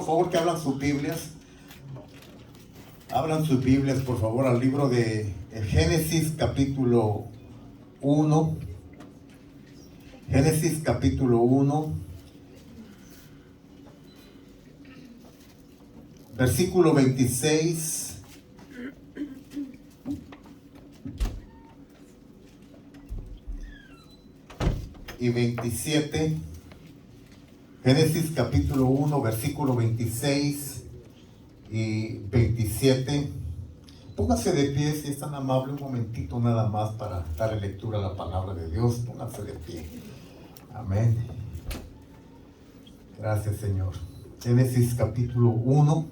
Por favor, que abran sus Biblias. Abran sus Biblias, por favor, al libro de Génesis capítulo 1. Génesis capítulo 1. Versículo 26 y 27. Génesis capítulo 1, versículo 26 y 27. Póngase de pie, si es tan amable, un momentito nada más para darle lectura a la palabra de Dios. Póngase de pie. Amén. Gracias, Señor. Génesis capítulo 1,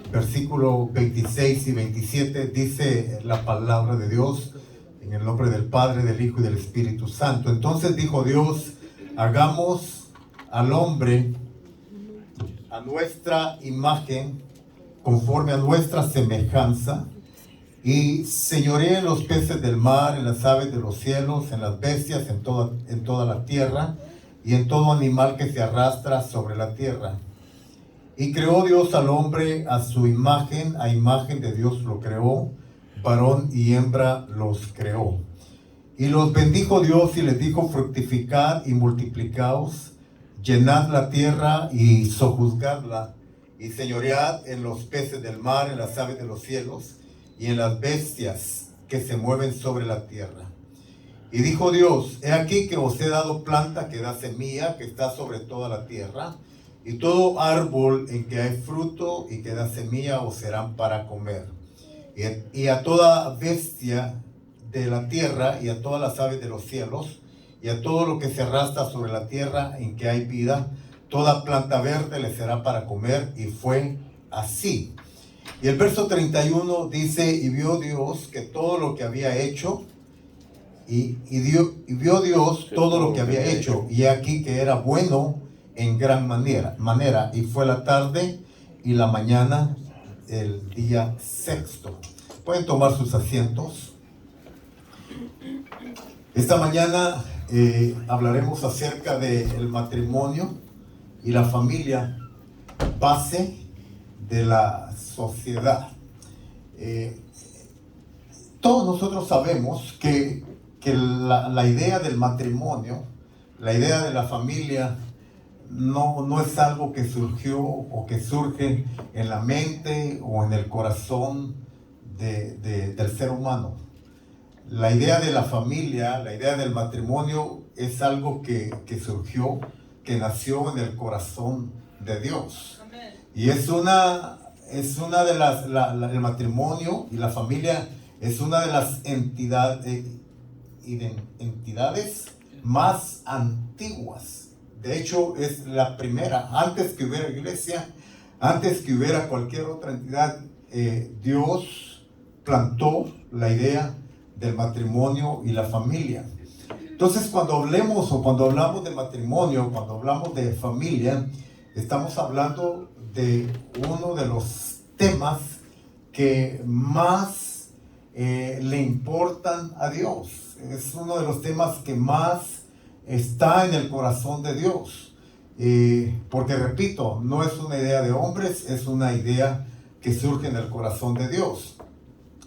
versículo 26 y 27, dice la palabra de Dios, en el nombre del Padre, del Hijo y del Espíritu Santo. Entonces dijo Dios: hagamos al hombre a nuestra imagen, conforme a nuestra semejanza, y señoree en los peces del mar, en las aves de los cielos, en las bestias, en toda la tierra, y en todo animal que se arrastra sobre la tierra. Y creó Dios al hombre a su imagen, a imagen de Dios lo creó, varón y hembra los creó. Y los bendijo Dios y les dijo: fructificad y multiplicaos, llenad la tierra y sojuzgadla, y señoread en los peces del mar, en las aves de los cielos, y en las bestias que se mueven sobre la tierra. Y dijo Dios: he aquí que os he dado planta que da semilla, que está sobre toda la tierra, y todo árbol en que hay fruto y que da semilla os serán para comer. Y a toda bestia de la tierra, y a todas las aves de los cielos, y a todo lo que se arrastra sobre la tierra en que hay vida, toda planta verde le será para comer. Y fue así. Y el verso 31 dice: y vio Dios que todo lo que había hecho, y vio Dios todo lo que había hecho, y aquí que era bueno en gran manera, y fue la tarde y la mañana el día sexto. Pueden tomar sus asientos. Esta mañana hablaremos acerca del matrimonio y la familia, base de la sociedad. Todos nosotros sabemos que la idea del matrimonio, la idea de la familia, no es algo que surgió o que surge en la mente o en el corazón del ser humano. La idea de la familia, la idea del matrimonio es algo que surgió, que nació en el corazón de Dios. Amén. Y es una de las, el matrimonio y la familia es una de las entidades más antiguas. De hecho, es la primera. Antes que hubiera iglesia, antes que hubiera cualquier otra entidad, Dios plantó la idea del matrimonio y la familia. Entonces, cuando hablamos de matrimonio, cuando hablamos de familia, estamos hablando de uno de los temas que más le importan a Dios. Es uno de los temas que más está en el corazón de Dios. Porque, repito, no es una idea de hombres, es una idea que surge en el corazón de Dios.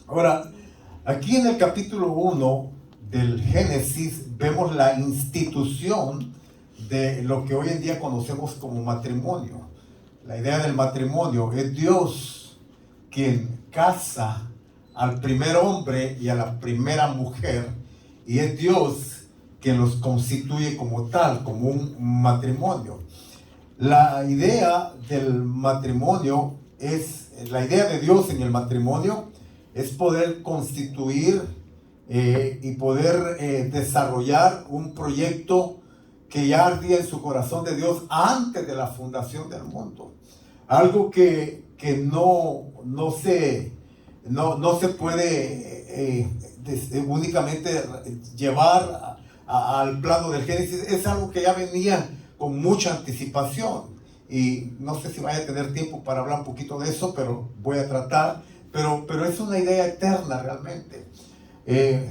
Ahora, aquí en el capítulo 1 del Génesis vemos la institución de lo que hoy en día conocemos como matrimonio. La idea del matrimonio es Dios quien casa al primer hombre y a la primera mujer, y es Dios quien los constituye como tal, como un matrimonio. La idea del matrimonio la idea de Dios en el matrimonio es poder constituir y poder desarrollar un proyecto que ya ardía en su corazón de Dios antes de la fundación del mundo. Algo que no se puede únicamente llevar al plano del Génesis. Es algo que ya venía con mucha anticipación. Y no sé si vaya a tener tiempo para hablar un poquito de eso, pero voy a tratar. Pero es una idea eterna realmente.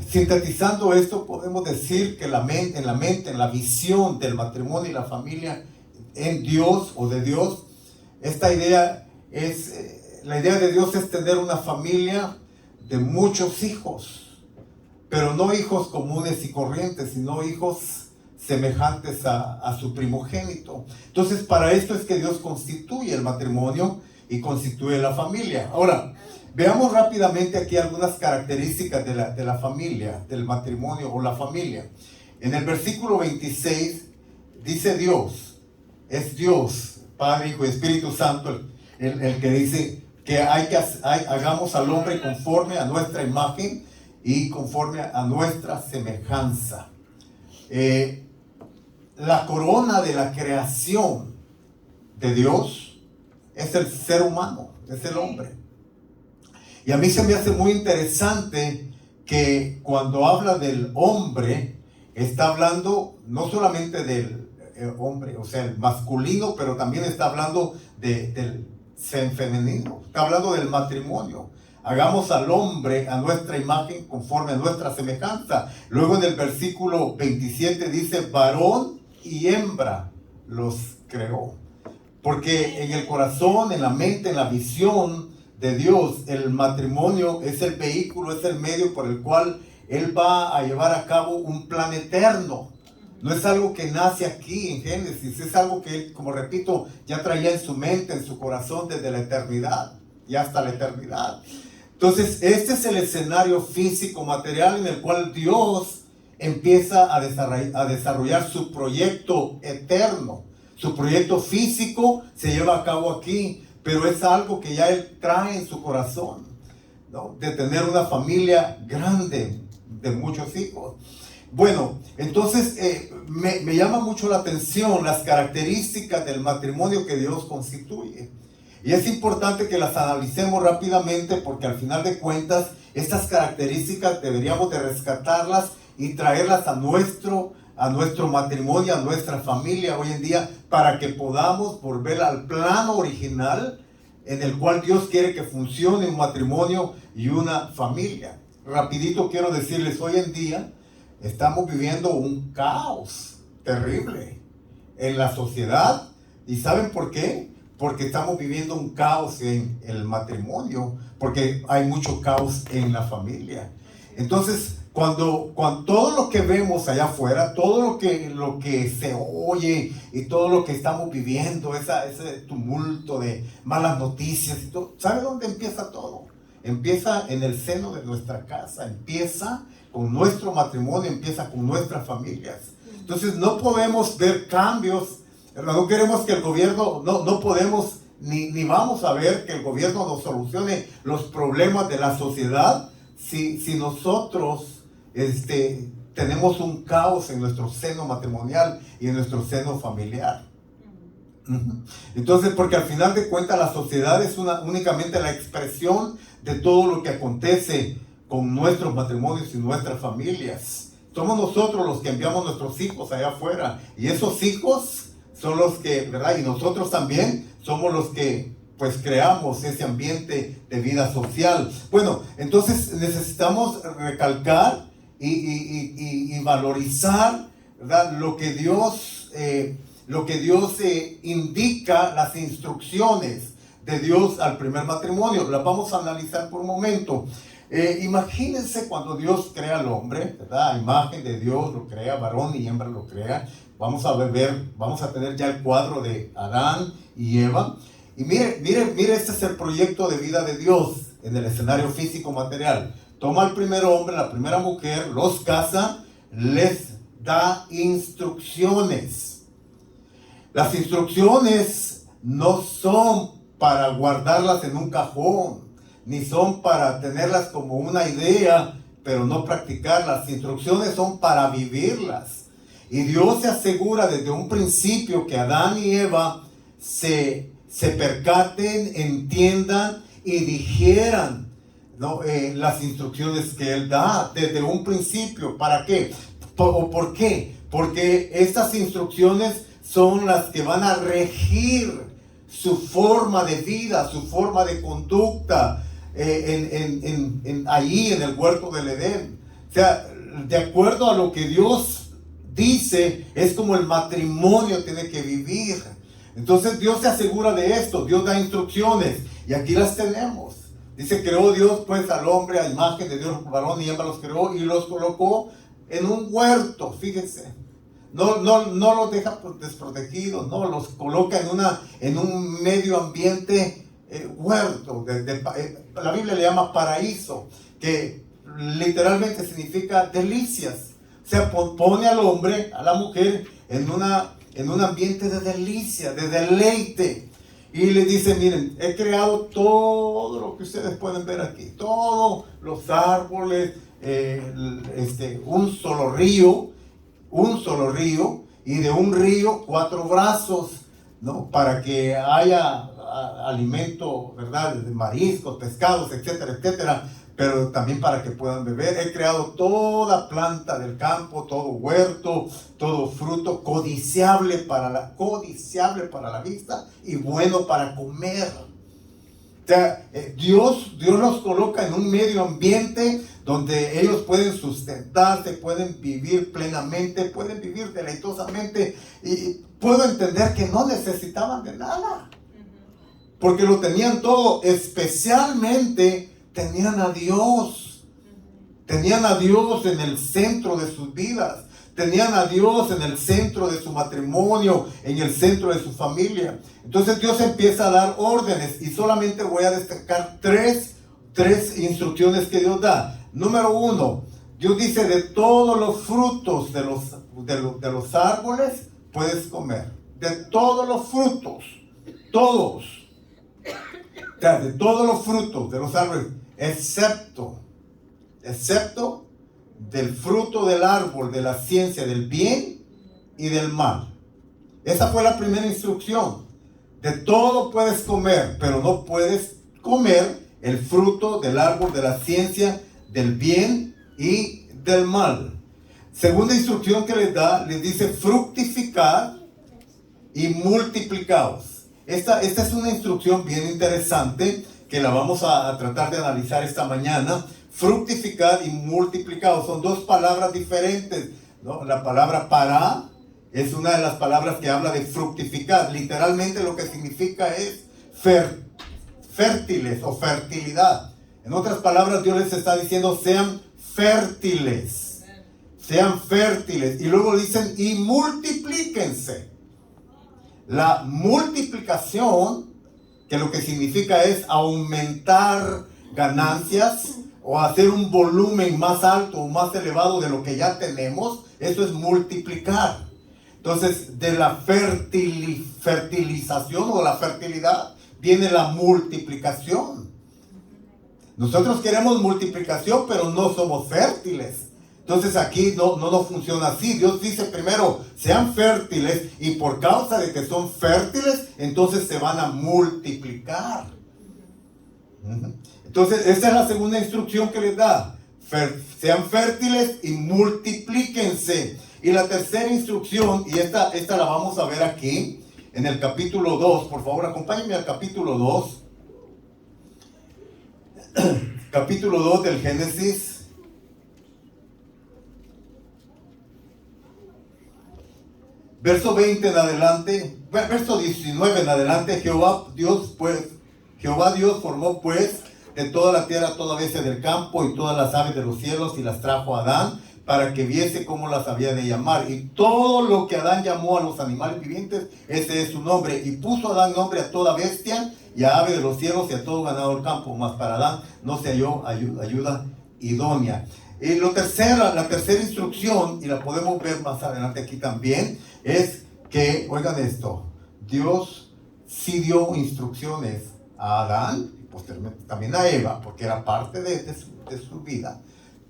Sintetizando esto, podemos decir que en la mente, en la visión del matrimonio y la familia en Dios o de Dios, esta idea es, la idea de Dios es tener una familia de muchos hijos, pero no hijos comunes y corrientes, sino hijos semejantes a su primogénito. Entonces, para esto es que Dios constituye el matrimonio y constituye la familia. Ahora, veamos rápidamente aquí algunas características de la familia, del matrimonio o la familia. En el versículo 26 dice Dios, es Dios, Padre, Hijo y Espíritu Santo, el que dice que hagamos al hombre conforme a nuestra imagen y conforme a nuestra semejanza. La corona de la creación de Dios es el ser humano, es el hombre. Y a mí se me hace muy interesante que cuando habla del hombre, está hablando no solamente del hombre, o sea, el masculino, pero también está hablando del femenino, está hablando del matrimonio. Hagamos al hombre a nuestra imagen conforme a nuestra semejanza. Luego en el versículo 27 dice, varón y hembra los creó. Porque en el corazón, en la mente, en la visión de Dios, el matrimonio es el vehículo, es el medio por el cual Él va a llevar a cabo un plan eterno. No es algo que nace aquí en Génesis, es algo que Él, como repito, ya traía en su mente, en su corazón desde la eternidad y hasta la eternidad. Entonces, este es el escenario físico, material en el cual Dios empieza a desarrollar su proyecto eterno. Su proyecto físico se lleva a cabo aquí, pero es algo que ya Él trae en su corazón, ¿no? De tener una familia grande, de muchos hijos. Bueno, entonces me llama mucho la atención las características del matrimonio que Dios constituye. Y es importante que las analicemos rápidamente porque al final de cuentas estas características deberíamos de rescatarlas y traerlas a nuestro matrimonio, a nuestra familia hoy en día, para que podamos volver al plano original en el cual Dios quiere que funcione un matrimonio y una familia. Rapidito quiero decirles, hoy en día estamos viviendo un caos terrible en la sociedad. ¿Y saben por qué? Porque estamos viviendo un caos en el matrimonio, porque hay mucho caos en la familia. Entonces, cuando todo lo que vemos allá afuera, todo lo que se oye y todo lo que estamos viviendo, ese tumulto de malas noticias y todo, ¿sabe dónde empieza todo? Empieza en el seno de nuestra casa, empieza con nuestro matrimonio, empieza con nuestras familias. Entonces no podemos ver cambios, no queremos que el gobierno, no podemos ni vamos a ver que el gobierno nos solucione los problemas de la sociedad si nosotros tenemos un caos en nuestro seno matrimonial y en nuestro seno familiar. Entonces, porque al final de cuentas la sociedad es únicamente la expresión de todo lo que acontece con nuestros matrimonios y nuestras familias. Somos nosotros los que enviamos nuestros hijos allá afuera, y esos hijos son los que, ¿verdad? Y nosotros también somos los que pues creamos ese ambiente de vida social. Bueno, entonces necesitamos recalcar y valorizar, ¿verdad? Lo que Dios indica, las instrucciones de Dios al primer matrimonio. Las vamos a analizar por un momento. Imagínense cuando Dios crea al hombre, ¿verdad? A imagen de Dios lo crea, varón y hembra lo crea. Vamos a tener ya el cuadro de Adán y Eva. Y mire, este es el proyecto de vida de Dios en el escenario físico material. Toma al primer hombre, la primera mujer, los casa, les da instrucciones. Las instrucciones no son para guardarlas en un cajón, ni son para tenerlas como una idea, pero no practicarlas. Las instrucciones son para vivirlas. Y Dios se asegura desde un principio que Adán y Eva se percaten, entiendan y digieran, ¿no? Las instrucciones que Él da desde un principio. ¿Para qué? ¿Por qué? Porque estas instrucciones son las que van a regir su forma de vida, su forma de conducta allí en el huerto del Edén. O sea, de acuerdo a lo que Dios dice, es como el matrimonio tiene que vivir. Entonces Dios se asegura de esto, Dios da instrucciones y aquí las tenemos. Dice, creó Dios pues al hombre a imagen de Dios, varón y hembra los creó y los colocó en un huerto, fíjense. No los deja desprotegidos, no, los coloca en un medio ambiente huerto. La Biblia le llama paraíso, que literalmente significa delicias. O sea, pone al hombre, a la mujer, en un ambiente de delicia, de deleite. Y le dice, miren, he creado todo lo que ustedes pueden ver aquí. Todos los árboles, un solo río, y de un río 4 brazos, ¿no? Para que haya alimento, ¿verdad? De mariscos, pescados, etcétera, etcétera. Pero también para que puedan beber. He creado toda planta del campo, todo huerto, todo fruto codiciable para la vista y bueno para comer. O sea, Dios los coloca en un medio ambiente donde ellos pueden sustentarse, pueden vivir plenamente, pueden vivir deleitosamente. Y puedo entender que no necesitaban de nada, porque lo tenían todo, especialmente tenían a Dios. Tenían a Dios en el centro de sus vidas. Tenían a Dios en el centro de su matrimonio, en el centro de su familia. Entonces Dios empieza a dar órdenes y solamente voy a destacar tres instrucciones que Dios da. Número 1, Dios dice, de todos los frutos de los árboles puedes comer. De todos los frutos, todos. O sea, de todos los frutos de los árboles, excepto del fruto del árbol de la ciencia del bien y del mal. Esa fue la primera instrucción. De todo puedes comer, pero no puedes comer el fruto del árbol de la ciencia del bien y del mal. Segunda instrucción que les da, les dice fructificar y multiplicaos. Esta es una instrucción bien interesante que la vamos a tratar de analizar esta mañana. Fructificar y multiplicaos son dos palabras diferentes, ¿no? La palabra para es una de las palabras que habla de fructificar. Literalmente lo que significa es fértiles o fertilidad. En otras palabras, Dios les está diciendo, sean fértiles. Sean fértiles. Y luego dicen, y multiplíquense. La multiplicación, que lo que significa es aumentar ganancias o hacer un volumen más alto o más elevado de lo que ya tenemos, eso es multiplicar. Entonces, de la fertilización o la fertilidad viene la multiplicación. Nosotros queremos multiplicación, pero no somos fértiles. Entonces aquí no funciona así. Dios dice primero, sean fértiles, y por causa de que son fértiles, entonces se van a multiplicar. Entonces esta es la segunda instrucción que les da. Sean fértiles y multiplíquense. Y la tercera instrucción, y esta la vamos a ver aquí, en el capítulo 2. Por favor, acompáñenme al capítulo 2. Capítulo 2 del Génesis. Verso 20 en adelante, verso 19 en adelante, Jehová Dios formó pues de toda la tierra toda bestia del campo y todas las aves de los cielos, y las trajo a Adán para que viese cómo las había de llamar. Y todo lo que Adán llamó a los animales vivientes, ese es su nombre. Y puso Adán nombre a toda bestia y a ave de los cielos y a todo ganado del campo. Mas para Adán no se halló ayuda idónea. Y la tercera instrucción, y la podemos ver más adelante aquí también, es que, oigan esto, Dios sí dio instrucciones a Adán y posteriormente también a Eva, porque era parte de su vida,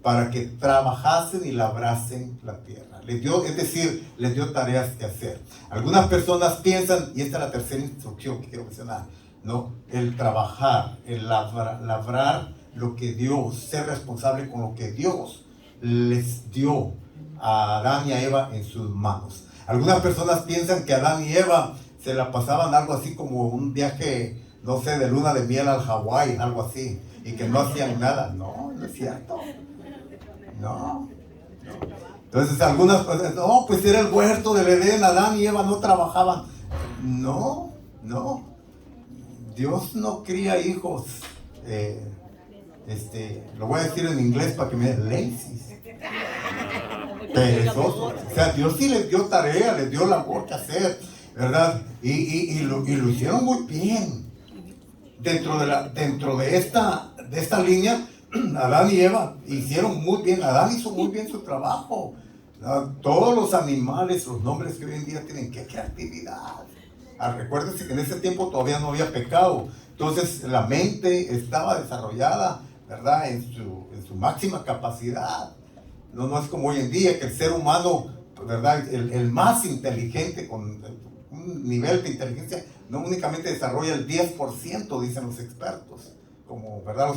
para que trabajasen y labrasen la tierra. Les dio tareas que hacer. Algunas personas piensan, y esta es la tercera instrucción que quiero mencionar, ¿no? El trabajar, el labrar lo que Dios, ser responsable con lo que Dios les dio a Adán y a Eva en sus manos. Algunas personas piensan que Adán y Eva se la pasaban algo así como un viaje, no sé, de luna de miel al Hawái, algo así, y que no hacían nada. No es cierto. No. Entonces algunas personas, no, pues era el huerto del Edén, Adán y Eva no trabajaban. No. Dios no cría hijos, lo voy a decir en inglés para que me den lazy, perezosos. O sea, Dios sí les dio tarea, les dio labor que hacer, ¿verdad? Y lo hicieron muy bien. Dentro de esta línea, Adán y Eva hicieron muy bien. Adán hizo muy bien su trabajo. Todos los animales, los nombres que hoy en día tienen, qué creatividad. Recuérdense que en ese tiempo todavía no había pecado. Entonces la mente estaba desarrollada, ¿verdad? En su máxima capacidad. No es como hoy en día que el ser humano, ¿verdad? El más inteligente, con un nivel de inteligencia, no únicamente desarrolla el 10%, dicen los expertos, como, ¿verdad?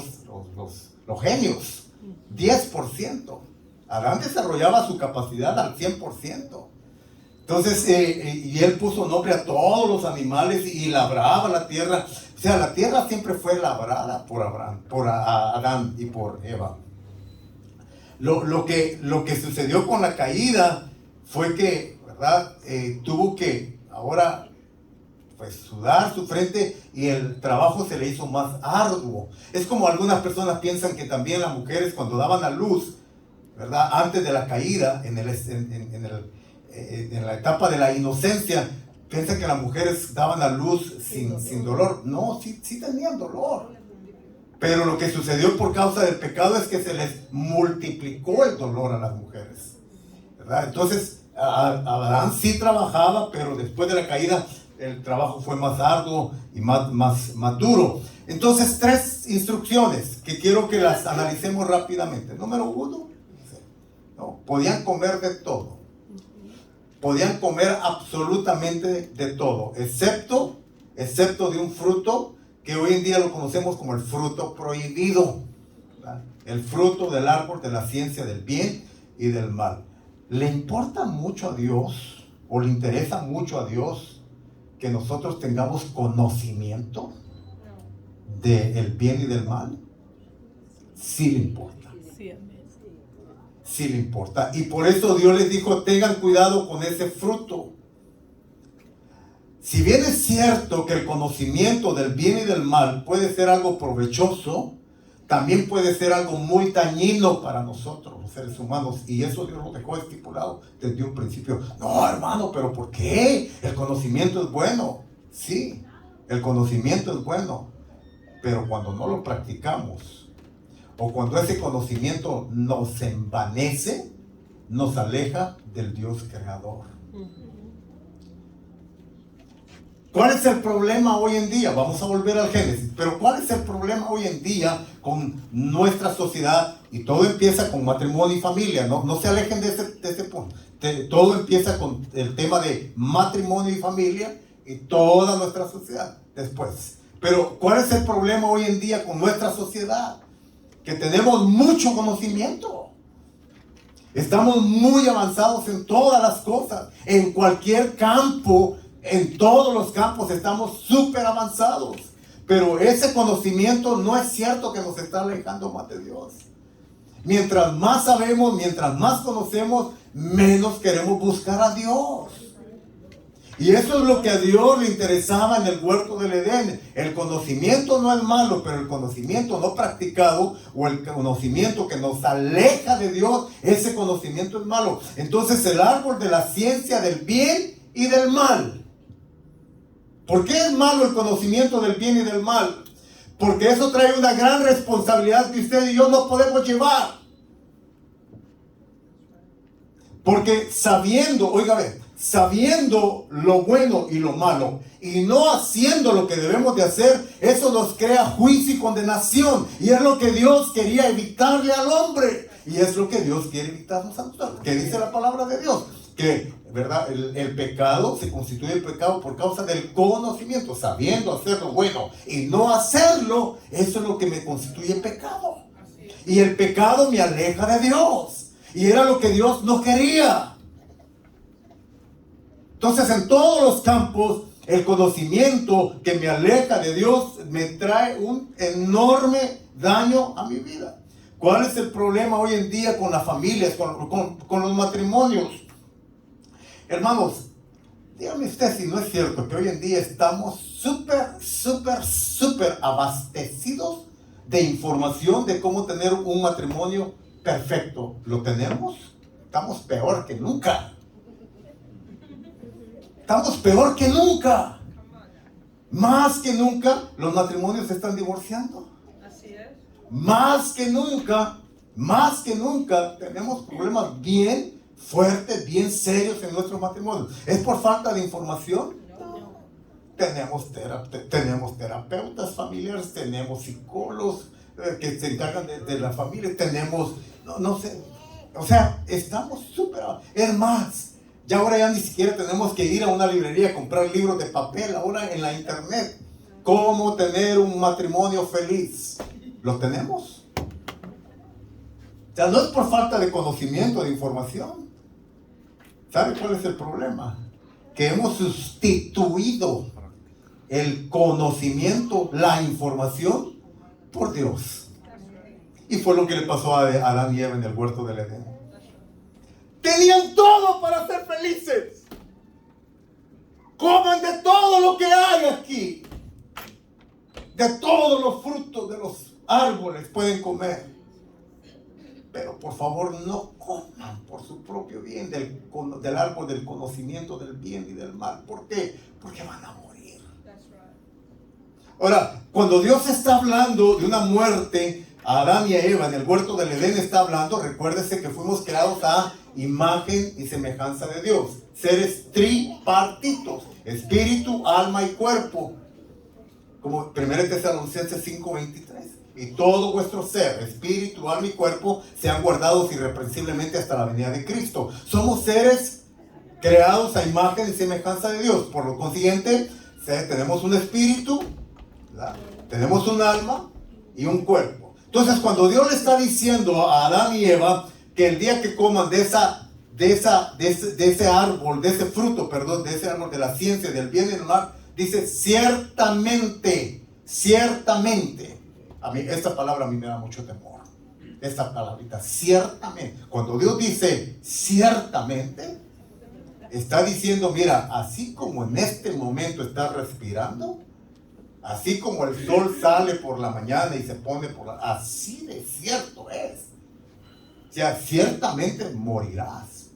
Los genios, 10%. Adán desarrollaba su capacidad al 100%. Entonces, y él puso nombre a todos los animales y labraba la tierra. O sea, la tierra siempre fue labrada por Adán y por Eva. Lo que sucedió con la caída fue que, ¿verdad? Tuvo que ahora pues sudar su frente y el trabajo se le hizo más arduo. Es como algunas personas piensan que también las mujeres cuando daban a luz, ¿verdad? Antes de la caída, en la etapa de la inocencia, piensan que las mujeres daban a luz sin dolor. No, sí tenían dolor. Pero lo que sucedió por causa del pecado es que se les multiplicó el dolor a las mujeres, ¿verdad? Entonces, Adán sí trabajaba, pero después de la caída, el trabajo fue más arduo y más duro. Entonces, 3 instrucciones que quiero que las analicemos rápidamente. Número 1, ¿no? Podían comer de todo. Podían comer absolutamente de todo, excepto de un fruto que hoy en día lo conocemos como el fruto prohibido, ¿verdad? El fruto del árbol de la ciencia del bien y del mal. ¿Le importa mucho a Dios o le interesa mucho a Dios que nosotros tengamos conocimiento del bien y del mal? Sí le importa. Sí le importa. Y por eso Dios les dijo, tengan cuidado con ese fruto. Si bien es cierto que el conocimiento del bien y del mal puede ser algo provechoso, también puede ser algo muy dañino para nosotros, los seres humanos. Y eso Dios lo dejó estipulado desde un principio. No, hermano, pero ¿por qué? El conocimiento es bueno. Sí, el conocimiento es bueno. Pero cuando no lo practicamos, o cuando ese conocimiento nos envanece, nos aleja del Dios creador. ¿Cuál es el problema hoy en día? Vamos a volver al Génesis. Pero ¿cuál es el problema hoy en día con nuestra sociedad? Y todo empieza con matrimonio y familia. No se alejen de ese punto. Todo empieza con el tema de matrimonio y familia y toda nuestra sociedad después. Pero ¿cuál es el problema hoy en día con nuestra sociedad? Que tenemos mucho conocimiento. Estamos muy avanzados en todas las cosas. En cualquier campo, en todos los campos estamos súper avanzados. Pero ese conocimiento no es cierto que nos está alejando más de Dios. Mientras más sabemos, mientras más conocemos, menos queremos buscar a Dios. Y eso es lo que a Dios le interesaba en el huerto del Edén. El conocimiento no es malo, pero el conocimiento no practicado o el conocimiento que nos aleja de Dios, ese conocimiento es malo. Entonces el árbol de la ciencia del bien y del mal. ¿Por qué es malo el conocimiento del bien y del mal? Porque eso trae una gran responsabilidad que usted y yo no podemos llevar. Porque sabiendo lo bueno y lo malo y no haciendo lo que debemos de hacer, eso nos crea juicio y condenación. Y es lo que Dios quería evitarle al hombre. Y es lo que Dios quiere evitarnos a nosotros. Que dice la palabra de Dios. Que, ¿verdad? El pecado se constituye el pecado por causa del conocimiento. Sabiendo hacer lo bueno y no hacerlo, eso es lo que me constituye pecado. Y el pecado me aleja de Dios. Y era lo que Dios no quería. Entonces, en todos los campos, el conocimiento que me aleja de Dios me trae un enorme daño a mi vida. ¿Cuál es el problema hoy en día con las familias, con los matrimonios? Hermanos, dígame usted si no es cierto que hoy en día estamos súper abastecidos de información de cómo tener un matrimonio perfecto. ¿Lo tenemos? Estamos peor que nunca. Estamos peor que nunca. Más que nunca los matrimonios se están divorciando. Así es. Más que nunca tenemos problemas bien fuertes, bien serios en nuestros matrimonios. ¿Es por falta de información? No. Tenemos terapeutas familiares, tenemos psicólogos que se encargan de la familia, tenemos, no sé, o sea, estamos súper, es más, ya ahora ya ni siquiera tenemos que ir a una librería a comprar libros de papel, ahora en la internet, cómo tener un matrimonio feliz, ¿lo tenemos? O sea, no es por falta de conocimiento, de información. ¿Sabe cuál es el problema? Que hemos sustituido el conocimiento, la información, por Dios. Y fue lo que le pasó a Adán y Eva en el huerto del Edén. Tenían todo para ser felices. Coman de todo lo que hay aquí. De todos los frutos de los árboles pueden comer. Pero por favor no coman por su propio bien del árbol del conocimiento del bien y del mal. ¿Por qué? Porque van a morir. Ahora, cuando Dios está hablando de una muerte a Adán y a Eva en el huerto del Edén, está hablando, recuérdese que fuimos creados a imagen y semejanza de Dios. Seres tripartitos, espíritu, alma y cuerpo. Como 1 Tesalonicenses 5:23. Y todo vuestro ser, espíritu, alma y cuerpo, sean guardados irreprensiblemente hasta la venida de Cristo. Somos seres creados a imagen y semejanza de Dios. Por lo consiguiente, tenemos un espíritu, ¿verdad? Tenemos un alma y un cuerpo. Entonces, cuando Dios le está diciendo a Adán y Eva que el día que coman de ese árbol, de ese fruto, perdón, de ese árbol de la ciencia, del bien y del mal, dice ciertamente. A mí, esta palabra a mí me da mucho temor. Esta palabrita, ciertamente. Cuando Dios dice ciertamente, está diciendo, mira, así como en este momento estás respirando, así como el sol sale por la mañana y se pone así de cierto es. O sea, ciertamente morirás.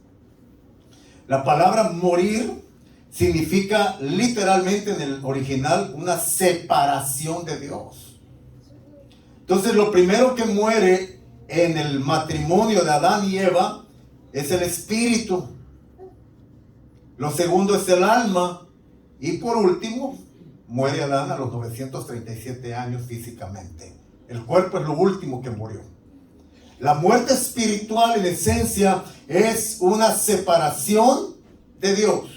La palabra morir significa literalmente en el original una separación de Dios. Entonces lo primero que muere en el matrimonio de Adán y Eva es el espíritu. Lo segundo es el alma. Y por último, muere Adán a los 937 años físicamente. El cuerpo es lo último que murió. La muerte espiritual en esencia es una separación de Dios.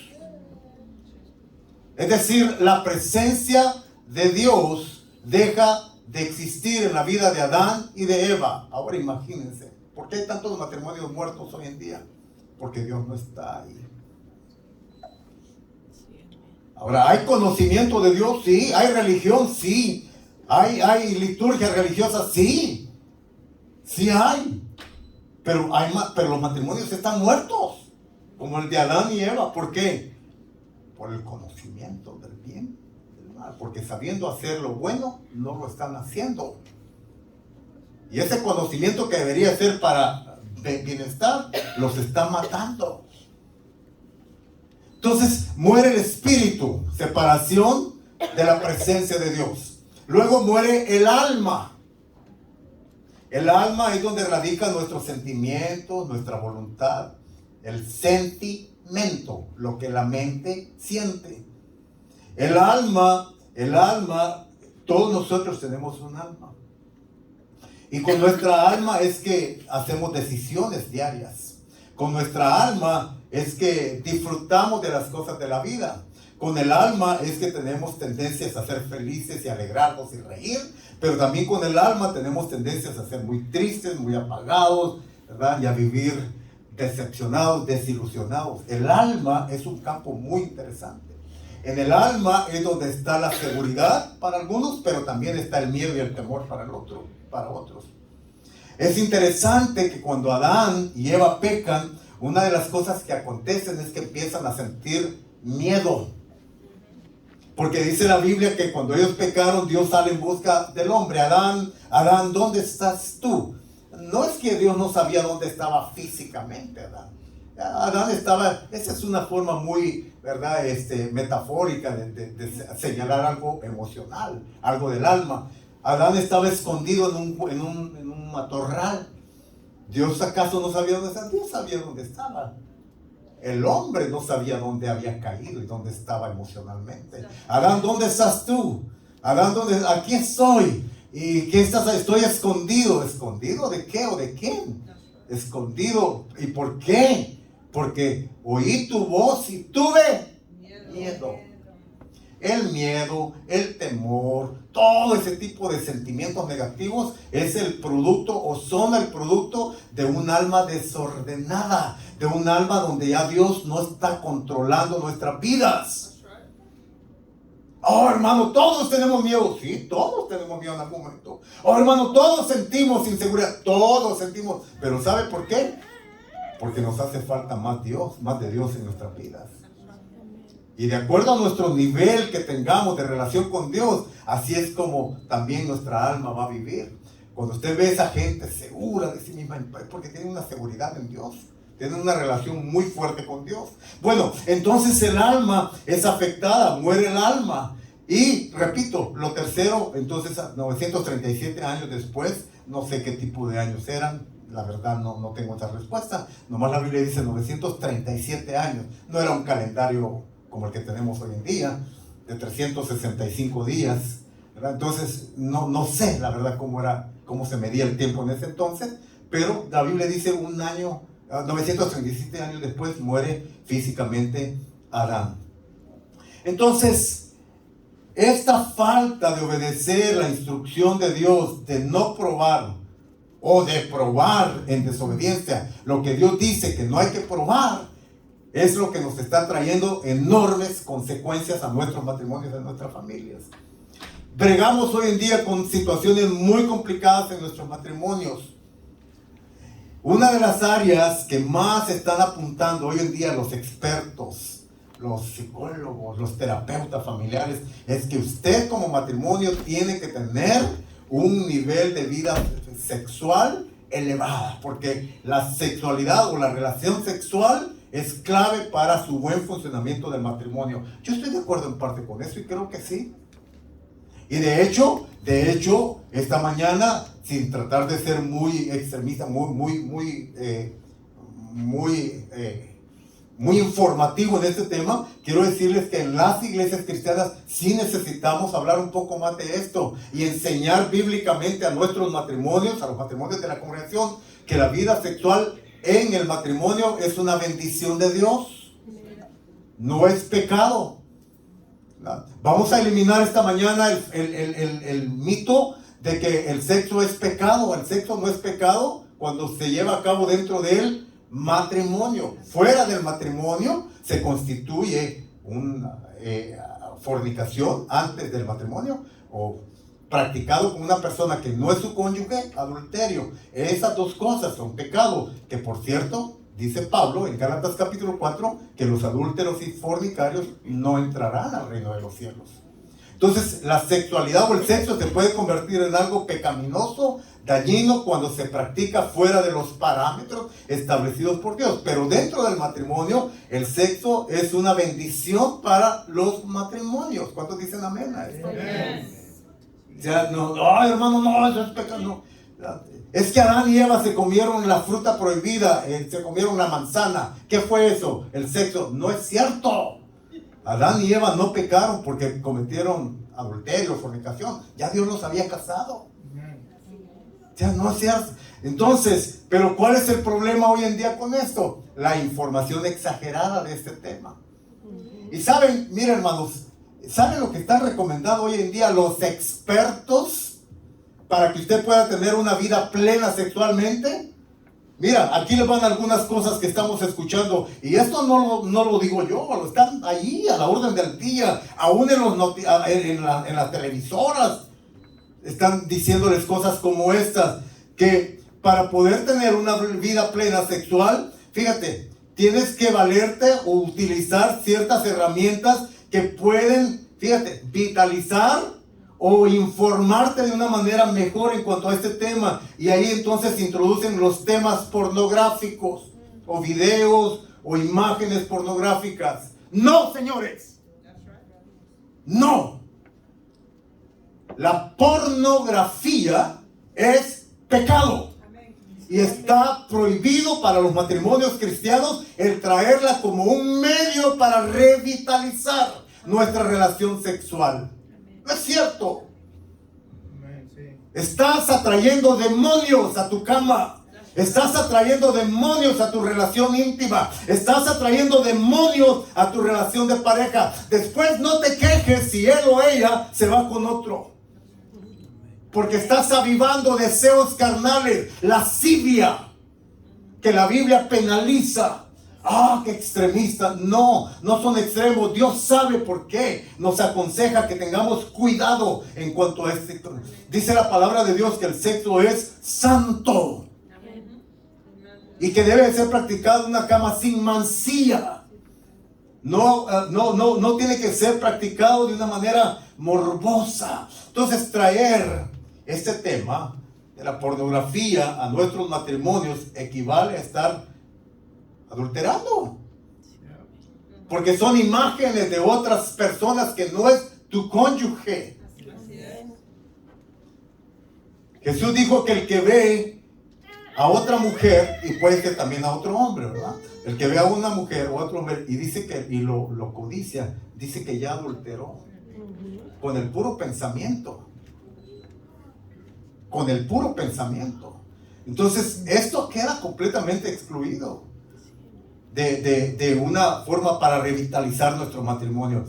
Es decir, la presencia de Dios deja de existir en la vida de Adán y de Eva. Ahora imagínense, ¿por qué hay tantos matrimonios muertos hoy en día? Porque Dios no está ahí. Ahora, ¿hay conocimiento de Dios? Sí. ¿Hay religión? Sí. ¿Hay liturgia religiosa? Sí. Sí hay. Pero los matrimonios están muertos, como el de Adán y Eva. ¿Por qué? Por el conocimiento del bien y del mal. Porque sabiendo hacer lo bueno, no lo están haciendo. Y ese conocimiento que debería ser para bienestar, los está matando. Entonces muere el espíritu, separación de la presencia de Dios. Luego muere el alma. El alma es donde radican nuestros sentimientos, nuestra voluntad, el sentimiento, lo que la mente siente. El alma, todos nosotros tenemos un alma. Y con nuestra alma es que hacemos decisiones diarias. Con nuestra alma es que disfrutamos de las cosas de la vida. Con el alma es que tenemos tendencias a ser felices y alegrarnos y reír, pero también con el alma tenemos tendencias a ser muy tristes, muy apagados, ¿verdad? Y a vivir decepcionados, desilusionados. El alma es un campo muy interesante. En el alma es donde está la seguridad para algunos, pero también está el miedo y el temor para otros. Es interesante que cuando Adán y Eva pecan, una de las cosas que acontecen es que empiezan a sentir miedo. Porque dice la Biblia que cuando ellos pecaron, Dios sale en busca del hombre. Adán, ¿dónde estás tú? No es que Dios no sabía dónde estaba físicamente Adán. Adán estaba, esa es una forma muy, ¿verdad? Metafórica de señalar algo emocional, algo del alma. Adán estaba escondido en un matorral. ¿Dios acaso no sabía dónde estaba? Dios sabía dónde estaba. El hombre no sabía dónde había caído y dónde estaba emocionalmente. Adán, ¿dónde estás tú? Adán, aquí estoy. ¿Y qué estás? Estoy escondido. ¿Escondido de qué o de quién? Escondido. ¿Y por qué? Porque oí tu voz y tuve miedo. El miedo, el temor, todo ese tipo de sentimientos negativos es el producto o son el producto de un alma desordenada, de un alma donde ya Dios no está controlando nuestras vidas. Oh, hermano, todos tenemos miedo. Sí, todos tenemos miedo en algún momento. Oh, hermano, todos sentimos inseguridad. Todos sentimos. Pero ¿sabe por qué? Porque nos hace falta más de Dios en nuestras vidas. Y de acuerdo a nuestro nivel que tengamos de relación con Dios, así es como también nuestra alma va a vivir. Cuando usted ve a esa gente segura de sí misma, es porque tiene una seguridad en Dios. Tiene una relación muy fuerte con Dios. Bueno, entonces el alma es afectada, muere el alma. Y repito, lo tercero, entonces 937 años después, no sé qué tipo de años eran, la verdad no tengo esa respuesta. Nomás la Biblia dice 937 años. No era un calendario como el que tenemos hoy en día, de 365 días, ¿verdad? Entonces, no sé la verdad cómo se medía el tiempo en ese entonces, pero la Biblia dice 937 años después muere físicamente Adán. Entonces, esta falta de obedecer la instrucción de Dios, de no probar o de probar en desobediencia lo que Dios dice que no hay que probar, es lo que nos está trayendo enormes consecuencias a nuestros matrimonios, a nuestras familias. Bregamos hoy en día con situaciones muy complicadas en nuestros matrimonios. Una de las áreas que más están apuntando hoy en día los expertos, los psicólogos, los terapeutas familiares, es que usted como matrimonio tiene que tener un nivel de vida sexual elevada, porque la sexualidad o la relación sexual es clave para su buen funcionamiento del matrimonio. Yo estoy de acuerdo en parte con eso y creo que sí. Y de hecho, esta mañana, sin tratar de ser muy extremista, muy informativo en este tema, quiero decirles que en las iglesias cristianas sí necesitamos hablar un poco más de esto y enseñar bíblicamente a nuestros matrimonios, a los matrimonios de la congregación, que la vida sexual en el matrimonio es una bendición de Dios, no es pecado. Vamos a eliminar esta mañana el mito de que el sexo es pecado. El sexo no es pecado cuando se lleva a cabo dentro del matrimonio. Fuera del matrimonio se constituye una fornicación antes del matrimonio o practicado con una persona que no es su cónyuge, adulterio. Esas dos cosas son pecado, que por cierto, dice Pablo en Gálatas capítulo 4, que los adúlteros y fornicarios no entrarán al reino de los cielos. Entonces, la sexualidad o el sexo se puede convertir en algo pecaminoso, dañino, cuando se practica fuera de los parámetros establecidos por Dios. Pero dentro del matrimonio, el sexo es una bendición para los matrimonios. ¿Cuántos dicen amén a esto? Amén. Ya no, ay hermano, no, eso es pecado, no. Es que Adán y Eva se comieron la fruta prohibida, se comieron la manzana. ¿Qué fue eso? El sexo. No es cierto. Adán y Eva no pecaron porque cometieron adulterio, fornicación. Ya Dios los había casado. Ya no seas. Entonces, pero ¿cuál es el problema hoy en día con esto? La información exagerada de este tema. Y saben, miren hermanos, ¿saben lo que están recomendando hoy en día los expertos para que usted pueda tener una vida plena sexualmente? Mira, aquí les van algunas cosas que estamos escuchando. Y esto no lo digo yo, lo están ahí a la orden del día. Aún en las televisoras están diciéndoles cosas como estas. Que para poder tener una vida plena sexual, fíjate, tienes que valerte o utilizar ciertas herramientas que pueden, fíjate, vitalizar o informarte de una manera mejor en cuanto a este tema. Y ahí entonces introducen los temas pornográficos o videos o imágenes pornográficas. No, señores. No. La pornografía es pecado. Y está prohibido para los matrimonios cristianos el traerla como un medio para revitalizar nuestra relación sexual. No es cierto. Estás atrayendo demonios a tu cama. Estás atrayendo demonios a tu relación íntima. Estás atrayendo demonios a tu relación de pareja. Después no te quejes si él o ella se va con otro. Porque estás avivando deseos carnales, lascivia, que la Biblia penaliza. Ah, qué extremista. No, no son extremos. Dios sabe por qué. Nos aconseja que tengamos cuidado en cuanto a este. Dice la palabra de Dios que el sexo es santo. Y que debe ser practicado en una cama sin mancilla. No tiene que ser practicado de una manera morbosa. Entonces traer este tema de la pornografía a nuestros matrimonios equivale a estar adulterando. Porque son imágenes de otras personas que no es tu cónyuge. Jesús dijo que el que ve a otra mujer, y puede ser también a otro hombre, ¿verdad? El que ve a una mujer o a otro hombre y dice que, y lo codicia, dice que ya adulteró. Con el puro pensamiento. Con el puro pensamiento. Entonces, esto queda completamente excluido de una forma para revitalizar nuestro matrimonio.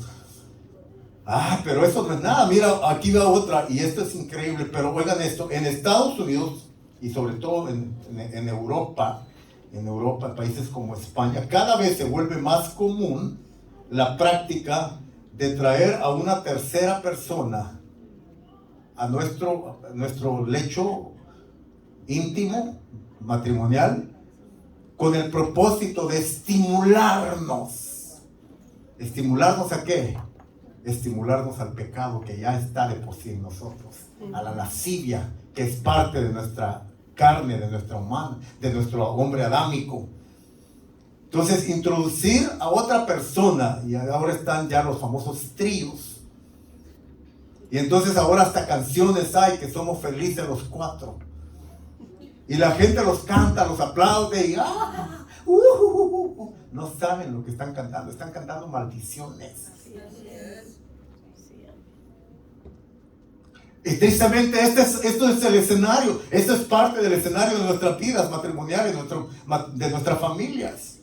Ah, pero eso no es nada. Mira, aquí va otra, y esto es increíble, pero oigan esto, en Estados Unidos, y sobre todo en Europa, en países como España, cada vez se vuelve más común la práctica de traer a una tercera persona a nuestro lecho íntimo, matrimonial, con el propósito de estimularnos. ¿Estimularnos a qué? Estimularnos al pecado que ya está de por sí en nosotros, a la lascivia que es parte de nuestra carne, de nuestra humana, de nuestro hombre adámico. Entonces, introducir a otra persona, y ahora están ya los famosos tríos. Y entonces ahora hasta canciones hay que somos felices los cuatro. Y la gente los canta, los aplaude y no saben lo que están cantando maldiciones. Y tristemente esto es el escenario, esto es parte del escenario de nuestras vidas matrimoniales, de nuestras familias.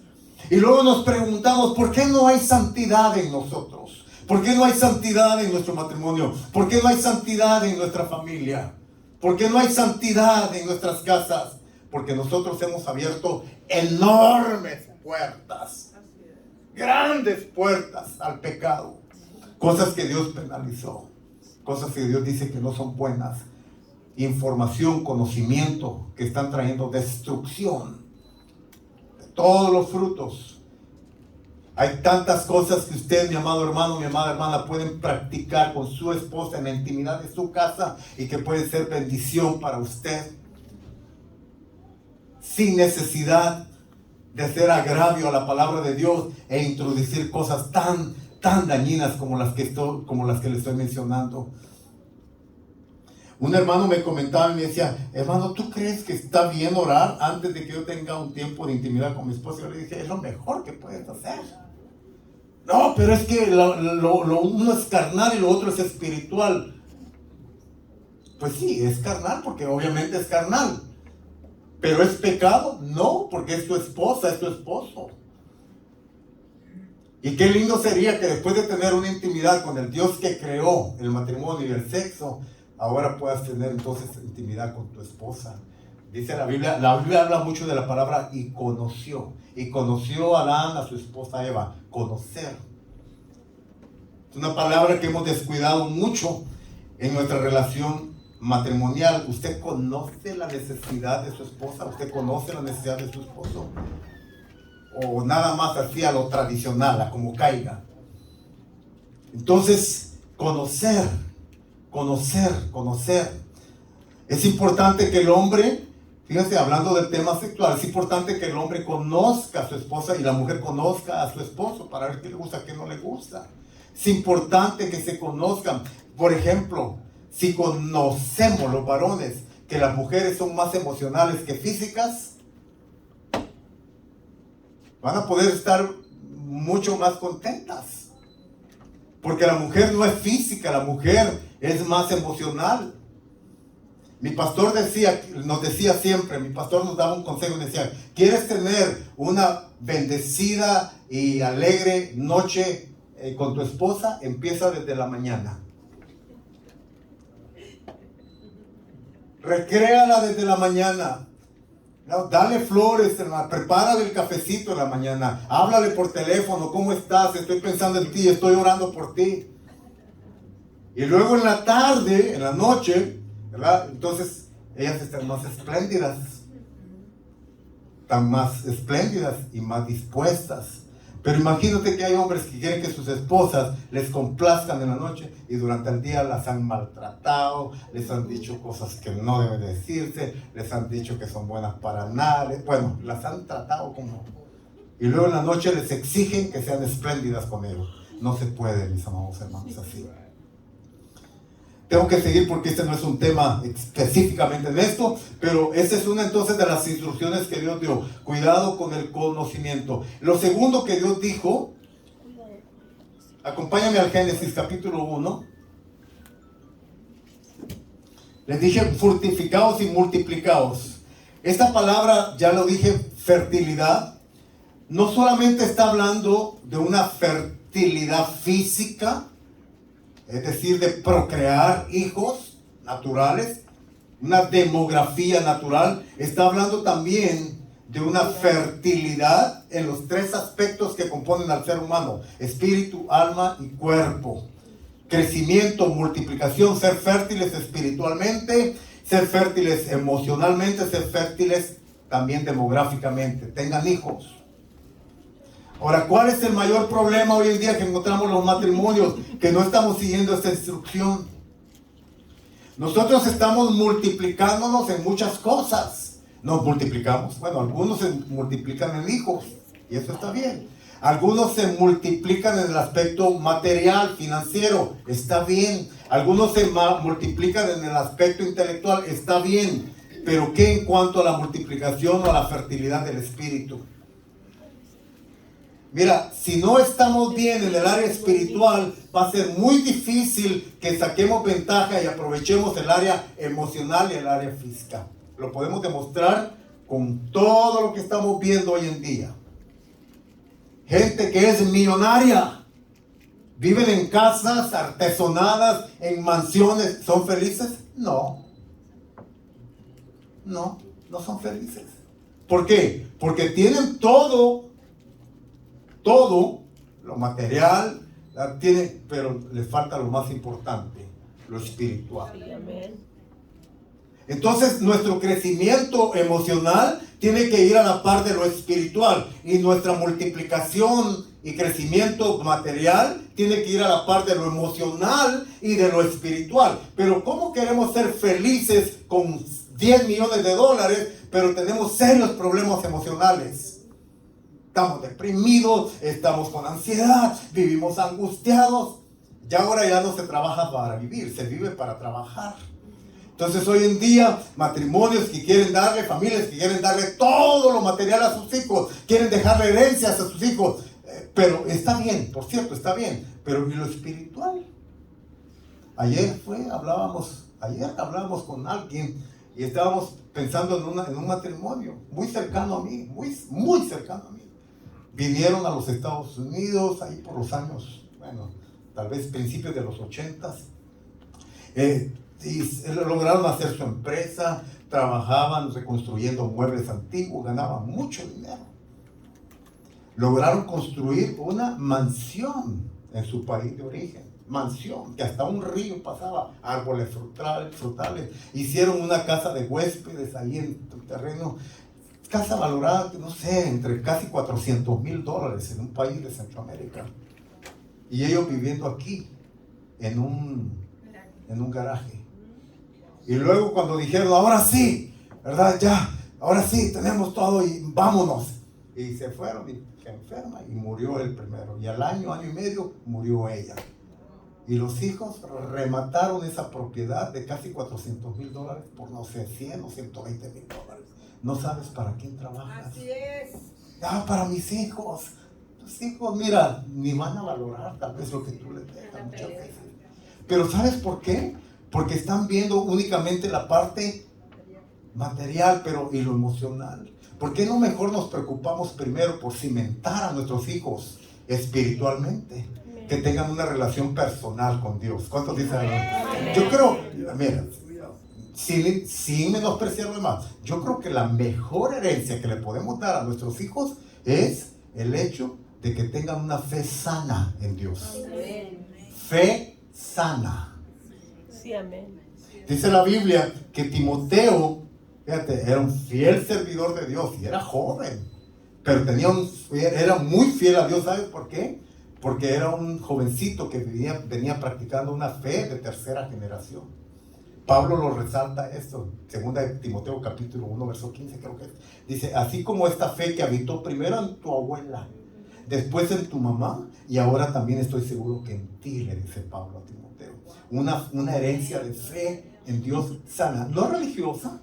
Y luego nos preguntamos, ¿por qué no hay santidad en nosotros? ¿Por qué no hay santidad en nuestro matrimonio? ¿Por qué no hay santidad en nuestra familia? ¿Por qué no hay santidad en nuestras casas? Porque nosotros hemos abierto enormes puertas, grandes puertas al pecado. Cosas que Dios penalizó, cosas que Dios dice que no son buenas. Información, conocimiento que están trayendo destrucción de todos los frutos. Hay tantas cosas que usted, mi amado hermano, mi amada hermana, pueden practicar con su esposa en la intimidad de su casa y que puede ser bendición para usted, sin necesidad de hacer agravio a la palabra de Dios e introducir cosas tan dañinas como las que le estoy mencionando. Un hermano me comentaba y me decía, hermano, ¿tú crees que está bien orar antes de que yo tenga un tiempo de intimidad con mi esposa? Yo le dije, es lo mejor que puedes hacer. No, pero es que lo uno es carnal y lo otro es espiritual. Pues sí, es carnal porque obviamente es carnal. ¿Pero es pecado? No, porque es tu esposa, es tu esposo. Y qué lindo sería que después de tener una intimidad con el Dios que creó el matrimonio y el sexo, ahora puedas tener entonces intimidad con tu esposa. Dice la Biblia habla mucho de la palabra y conoció a Adán, a su esposa Eva, conocer. Es una palabra que hemos descuidado mucho en nuestra relación matrimonial. Usted conoce la necesidad de su esposa, usted conoce la necesidad de su esposo. o nada más así a lo tradicional, a como caiga. Entonces, conocer. Es importante que el hombre, fíjense, hablando del tema sexual, es importante que el hombre conozca a su esposa y la mujer conozca a su esposo para ver qué le gusta, qué no le gusta. Es importante que se conozcan. Por ejemplo, si conocemos los varones que las mujeres son más emocionales que físicas, van a poder estar mucho más contentas. Porque la mujer no es física, la mujer es más emocional. Mi pastor nos decía siempre, mi pastor nos daba un consejo y decía: ¿quieres tener una bendecida y alegre noche con tu esposa? Empieza desde la mañana. Recréala desde la mañana. No, dale flores, prepárale el cafecito en la mañana. Háblale por teléfono: ¿cómo estás? Estoy pensando en ti, estoy orando por ti. Y luego en la tarde, en la noche, ¿verdad? Entonces ellas están más espléndidas. Están más espléndidas y más dispuestas. Pero imagínate que hay hombres que quieren que sus esposas les complazcan en la noche y durante el día las han maltratado, les han dicho cosas que no deben decirse, les han dicho que son buenas para nada, bueno, las han tratado como... Y luego en la noche les exigen que sean espléndidas con ellos. No se puede, mis amados hermanos, así. Tengo que seguir porque este no es un tema específicamente de esto, pero esa es una entonces de las instrucciones que Dios dio. Cuidado con el conocimiento. Lo segundo que Dios dijo, acompáñame al Génesis capítulo 1. Les dije: fructificaos y multiplicaos. Esta palabra, ya lo dije, fertilidad, no solamente está hablando de una fertilidad física, es decir, de procrear hijos naturales, una demografía natural. Está hablando también de una fertilidad en los tres aspectos que componen al ser humano: espíritu, alma y cuerpo. Crecimiento, multiplicación, ser fértiles espiritualmente, ser fértiles emocionalmente, ser fértiles también demográficamente. Tengan hijos. Ahora, ¿cuál es el mayor problema hoy en día que encontramos los matrimonios? Que no estamos siguiendo esta instrucción. Nosotros estamos multiplicándonos en muchas cosas. Nos multiplicamos. Bueno, algunos se multiplican en hijos, y eso está bien. Algunos se multiplican en el aspecto material, financiero, está bien. Algunos se multiplican en el aspecto intelectual, está bien. Pero ¿qué en cuanto a la multiplicación o a la fertilidad del espíritu? Mira, si no estamos bien en el área espiritual, va a ser muy difícil que saquemos ventaja y aprovechemos el área emocional y el área física. Lo podemos demostrar con todo lo que estamos viendo hoy en día. Gente que es millonaria, viven en casas artesonadas, en mansiones. ¿Son felices? No. No son felices. ¿Por qué? Porque tienen todo lo material, pero les falta lo más importante, lo espiritual. Entonces nuestro crecimiento emocional tiene que ir a la par de lo espiritual, y nuestra multiplicación y crecimiento material tiene que ir a la par de lo emocional y de lo espiritual. Pero ¿cómo queremos ser felices con 10 millones de dólares, pero tenemos serios problemas emocionales? Estamos deprimidos, estamos con ansiedad, vivimos angustiados. Ya ahora ya no se trabaja para vivir, se vive para trabajar. Entonces hoy en día, matrimonios que quieren darle, familias que quieren darle todo lo material a sus hijos, quieren dejarle herencias a sus hijos. Pero está bien, por cierto, está bien. Pero ¿y lo espiritual? Ayer hablábamos con alguien y estábamos pensando en un matrimonio muy cercano a mí, muy cercano a mí. Vinieron a los Estados Unidos ahí por los años, bueno, tal vez principios de los 80s. Y lograron hacer su empresa, trabajaban reconstruyendo muebles antiguos, ganaban mucho dinero. Lograron construir una mansión en su país de origen. Mansión, que hasta un río pasaba, árboles frutales. Hicieron una casa de huéspedes ahí en el terreno. casa valorada, no sé, entre casi $400,000 en un país de Centroamérica. Y ellos viviendo aquí, en un garaje. Y luego cuando dijeron, ahora sí, ¿verdad? Ya, ahora sí, tenemos todo y vámonos. Y se fueron y se enferma y murió el primero. Y al año y medio murió ella. Y los hijos remataron esa propiedad de casi $400,000 por no sé, 100 o $120,000. No sabes para quién trabajas. Así es. Ah, para mis hijos. Tus hijos, mira, ni van a valorar tal vez lo que tú les dejas muchas veces. Pero ¿sabes por qué? Porque están viendo únicamente la parte material, pero y lo emocional. ¿Por qué no mejor nos preocupamos primero por cimentar a nuestros hijos espiritualmente? Que tengan una relación personal con Dios. ¿Cuántos dicen? Yo creo, mira, sin menospreciar lo demás, yo creo que la mejor herencia que le podemos dar a nuestros hijos es el hecho de que tengan una fe sana en Dios. Fe sana. Sí, amén. Dice la Biblia que Timoteo, fíjate, era un fiel servidor de Dios y era joven, pero era muy fiel a Dios. ¿Sabes por qué? Porque era un jovencito que venía practicando una fe de tercera generación. Pablo lo resalta esto, 2 Timoteo capítulo 1, verso 15 creo que es. Dice, así como esta fe que habitó primero en tu abuela, después en tu mamá, y ahora también estoy seguro que en ti, le dice Pablo a Timoteo. Una herencia de fe en Dios sana, no religiosa,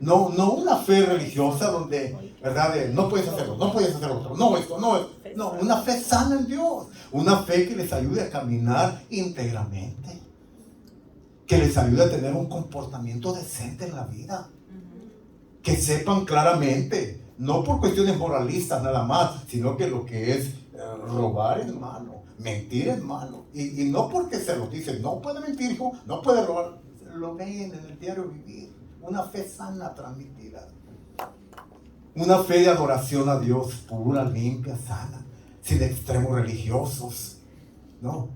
no una fe religiosa donde, ¿verdad? No puedes hacerlo, no puedes hacer otro, no esto, no, una fe sana en Dios, una fe que les ayude a caminar íntegramente, que les ayude a tener un comportamiento decente en la vida, que sepan claramente, no por cuestiones moralistas nada más, sino que lo que es robar es malo, mentir es malo, y no porque se lo dicen, no puede mentir, hijo, no puede robar, lo ven en el diario vivir. Una fe sana transmitida. Una fe de adoración a Dios, pura, limpia, sana, sin extremos religiosos. No,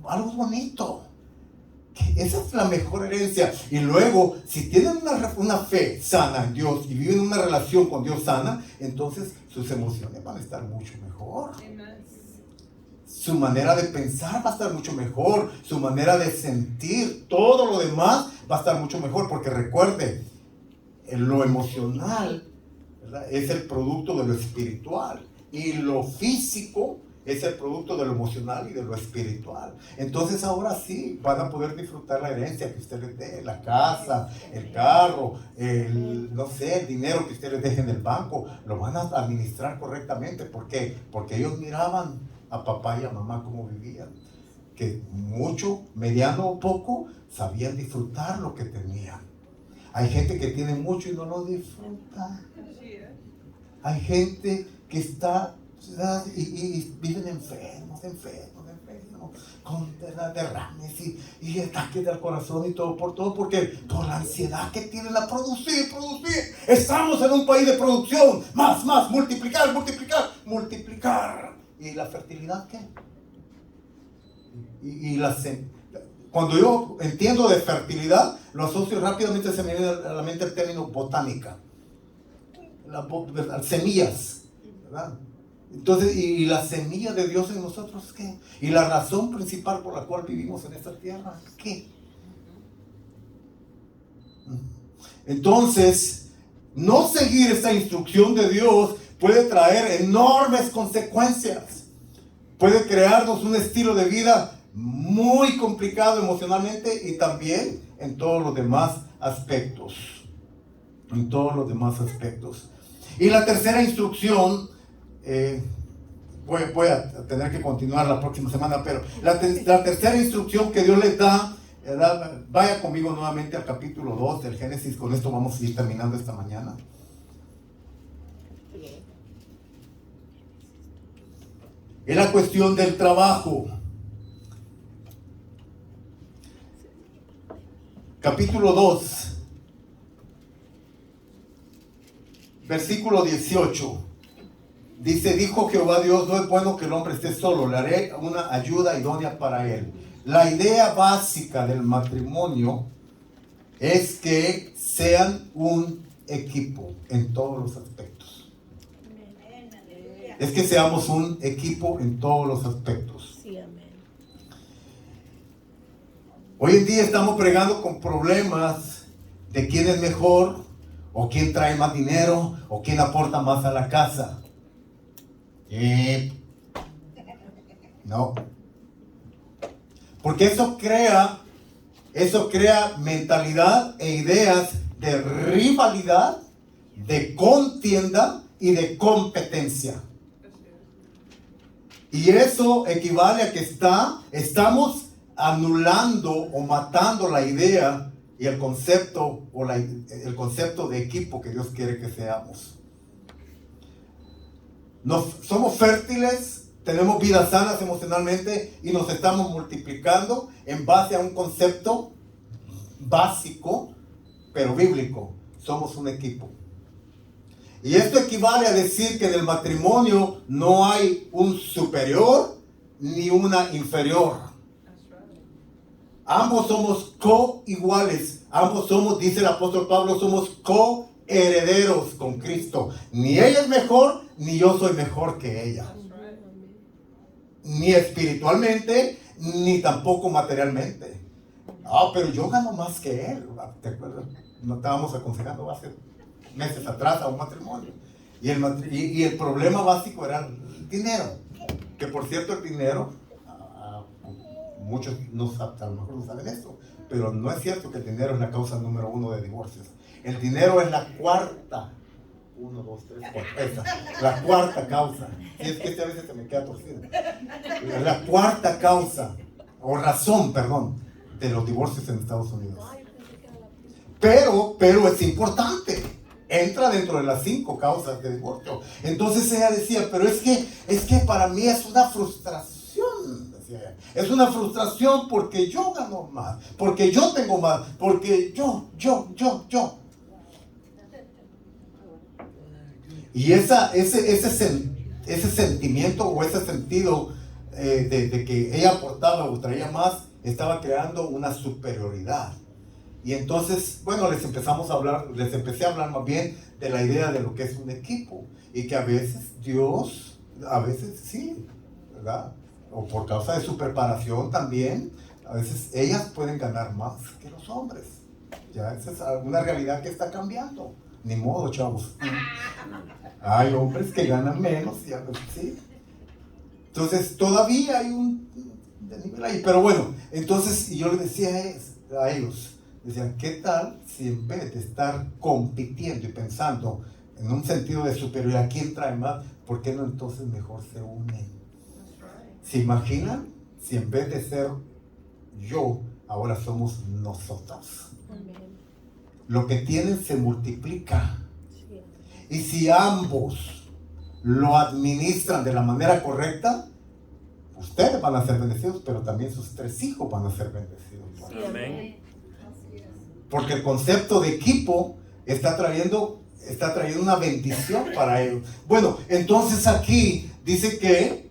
algo bonito. Esa es la mejor herencia. Y luego, si tienen una fe sana en Dios y viven una relación con Dios sana, entonces sus emociones van a estar mucho mejor. Su manera de pensar va a estar mucho mejor. Su manera de sentir, todo lo demás va a estar mucho mejor. Porque recuerde, lo emocional, ¿verdad?, es el producto de lo espiritual. Y lo físico es el producto de lo emocional y de lo espiritual. Entonces ahora sí van a poder disfrutar la herencia que usted les dé, la casa, el carro, no sé, el dinero que usted les deje en el banco, lo van a administrar correctamente. ¿Por qué? Porque ellos miraban a papá y a mamá cómo vivían, que mucho, mediano o poco, sabían disfrutar lo que tenían. Hay gente que tiene mucho y no lo disfruta. Hay gente que está y viven enfermos, con derrames y ataques del corazón y todo, porque por la ansiedad que tienen a producir. Estamos en un país de producción, más, multiplicar. ¿Y la fertilidad qué? Cuando yo entiendo de fertilidad, lo asocio rápidamente, se me viene a la mente el término botánica. Las semillas, ¿verdad? Entonces, ¿y la semilla de Dios en nosotros qué? ¿Y la razón principal por la cual vivimos en esta tierra qué? Entonces, no seguir esta instrucción de Dios puede traer enormes consecuencias. Puede crearnos un estilo de vida muy complicado emocionalmente y también en todos los demás aspectos. Y la tercera instrucción, voy a tener que continuar la próxima semana, pero la tercera instrucción que Dios les da, vaya conmigo nuevamente al capítulo 2 del Génesis. Con esto vamos a ir terminando esta mañana. Es la cuestión del trabajo. Capítulo 2, versículo 18. Dice, dijo Jehová Dios, no es bueno que el hombre esté solo, le haré una ayuda idónea para él. La idea básica del matrimonio es que sean un equipo en todos los aspectos. es que seamos un equipo en todos los aspectos. Sí, amén. Hoy en día estamos bregando con problemas de quién es mejor, o quién trae más dinero, o quién aporta más a la casa. No. Porque eso crea mentalidad e ideas de rivalidad, de contienda y de competencia. Y eso equivale a que estamos anulando o matando la idea y el concepto el concepto de equipo que Dios quiere que seamos. Somos fértiles, tenemos vidas sanas emocionalmente y nos estamos multiplicando en base a un concepto básico, pero bíblico. Somos un equipo. Y esto equivale a decir que en el matrimonio no hay un superior ni una inferior. Ambos somos coiguales. Ambos somos, dice el apóstol Pablo, somos coherederos con Cristo. Ni ella es mejor, ni yo soy mejor que ella. Ni espiritualmente, ni tampoco materialmente. Pero yo gano más que él. ¿Te acuerdas? No estábamos aconsejando hace meses atrás a un matrimonio. Y el problema básico era el dinero. Que por cierto, el dinero, muchos a lo mejor no saben esto, pero no es cierto que el dinero es la causa número 1 de divorcios. El dinero es la cuarta. 1, 2, 3, 4. La cuarta causa. Y es que a veces se me queda torcido. Es la cuarta causa, o razón, perdón, de los divorcios en Estados Unidos. Pero es importante. Entra dentro de las 5 causas de divorcio. Entonces ella decía, pero es que para mí es una frustración. Decía ella. Es una frustración porque yo gano más, porque yo tengo más, porque yo. Y ese sentimiento o ese sentido de que ella aportaba o traía más, estaba creando una superioridad. Y entonces, bueno, les empecé a hablar más bien de la idea de lo que es un equipo. Y que a veces Dios, sí, ¿verdad? O por causa de su preparación también, a veces ellas pueden ganar más que los hombres. Ya, esa es una realidad que está cambiando. Ni modo, chavos. Hay hombres que ganan menos, ¿sí? Entonces, todavía hay un nivel ahí. Pero bueno, entonces, y yo le decía a ellos, decían, ¿qué tal si en vez de estar compitiendo y pensando en un sentido de superioridad, ¿quién trae más? ¿Por qué no entonces mejor se unen? ¿Se imaginan? Si en vez de ser yo, ahora somos nosotros. Lo que tienen se multiplica. Y si ambos lo administran de la manera correcta, ustedes van a ser bendecidos, pero también sus 3 hijos van a ser bendecidos. Sí, amén. Porque el concepto de equipo está trayendo una bendición para ellos. Bueno, entonces aquí dice que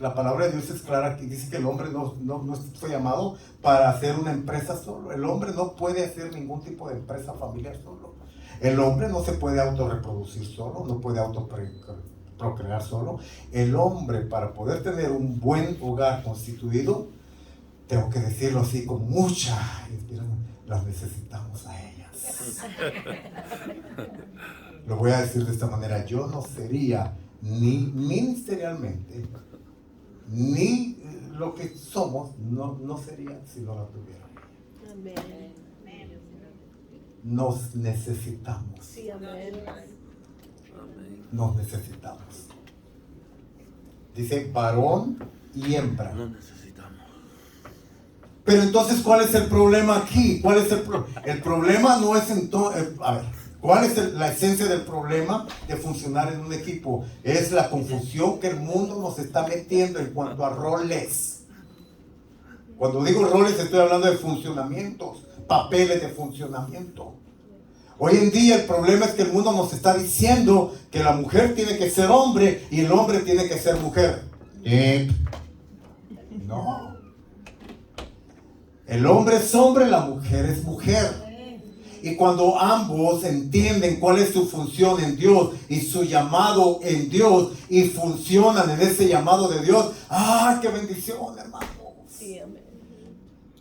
la palabra de Dios es clara, aquí dice que el hombre no fue llamado para hacer una empresa solo. El hombre no puede hacer ningún tipo de empresa familiar solo. El hombre no se puede autorreproducir solo, no puede procrear solo. El hombre, para poder tener un buen hogar constituido, tengo que decirlo así con mucha inspiración, las necesitamos a ellas. Lo voy a decir de esta manera, yo no sería ni ministerialmente, ni lo que somos, no sería si no la tuviera. Amén. Nos necesitamos. Sí, amén. Nos necesitamos. Dice varón y hembra. Nos necesitamos. Pero entonces, ¿cuál es el problema aquí? ¿Cuál es el problema? No es entonces, ¿cuál es la esencia del problema de funcionar en un equipo? Es la confusión que el mundo nos está metiendo en cuanto a roles. Cuando digo roles, estoy hablando de funcionamientos, papeles de funcionamiento. Hoy en día el problema es que el mundo nos está diciendo que la mujer tiene que ser hombre y el hombre tiene que ser mujer. No. El hombre es hombre, la mujer es mujer. Y cuando ambos entienden cuál es su función en Dios y su llamado en Dios y funcionan en ese llamado de Dios, ¡ah, qué bendición, hermanos! Sí, amén.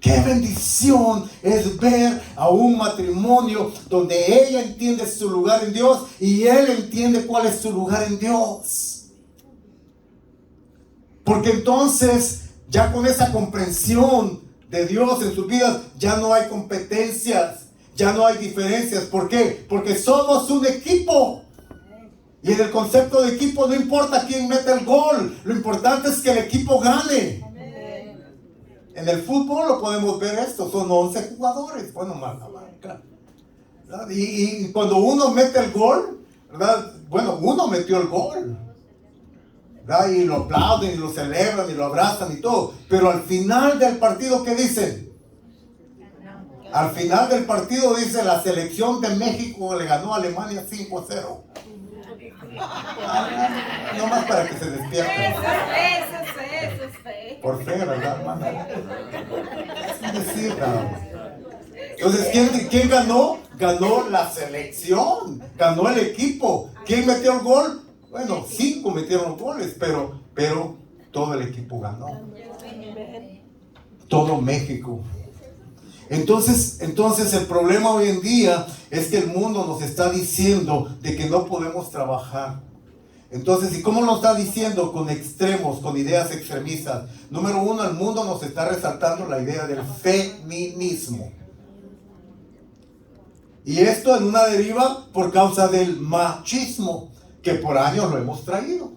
Qué bendición es ver a un matrimonio donde ella entiende su lugar en Dios y él entiende cuál es su lugar en Dios. Porque entonces, ya con esa comprensión de Dios en sus vidas, ya no hay competencias, ya no hay diferencias. ¿Por qué? Porque somos un equipo. Y en el concepto de equipo no importa quién mete el gol, lo importante es que el equipo gane. En el fútbol lo podemos ver esto, son 11 jugadores, bueno, más la banca. Y cuando uno mete el gol, ¿verdad? Bueno, uno metió el gol, ¿verdad? Y lo aplauden y lo celebran y lo abrazan y todo. Pero al final del partido, ¿qué dicen? Al final del partido dice: la selección de México le ganó a Alemania 5-0. No más para que se despierten. Eso es fe. Por fe, ¿verdad, hermano? Es decir, entonces, ¿quién ganó? Ganó la selección, ganó el equipo. ¿Quién metió el gol? Bueno, 5 metieron goles, pero todo el equipo ganó. Amén. Todo México. Entonces el problema hoy en día es que el mundo nos está diciendo de que no podemos trabajar. Entonces, ¿y cómo nos está diciendo? Con extremos, con ideas extremistas. Número 1, el mundo nos está resaltando la idea del feminismo. Y esto en una deriva por causa del machismo, que por años lo hemos traído.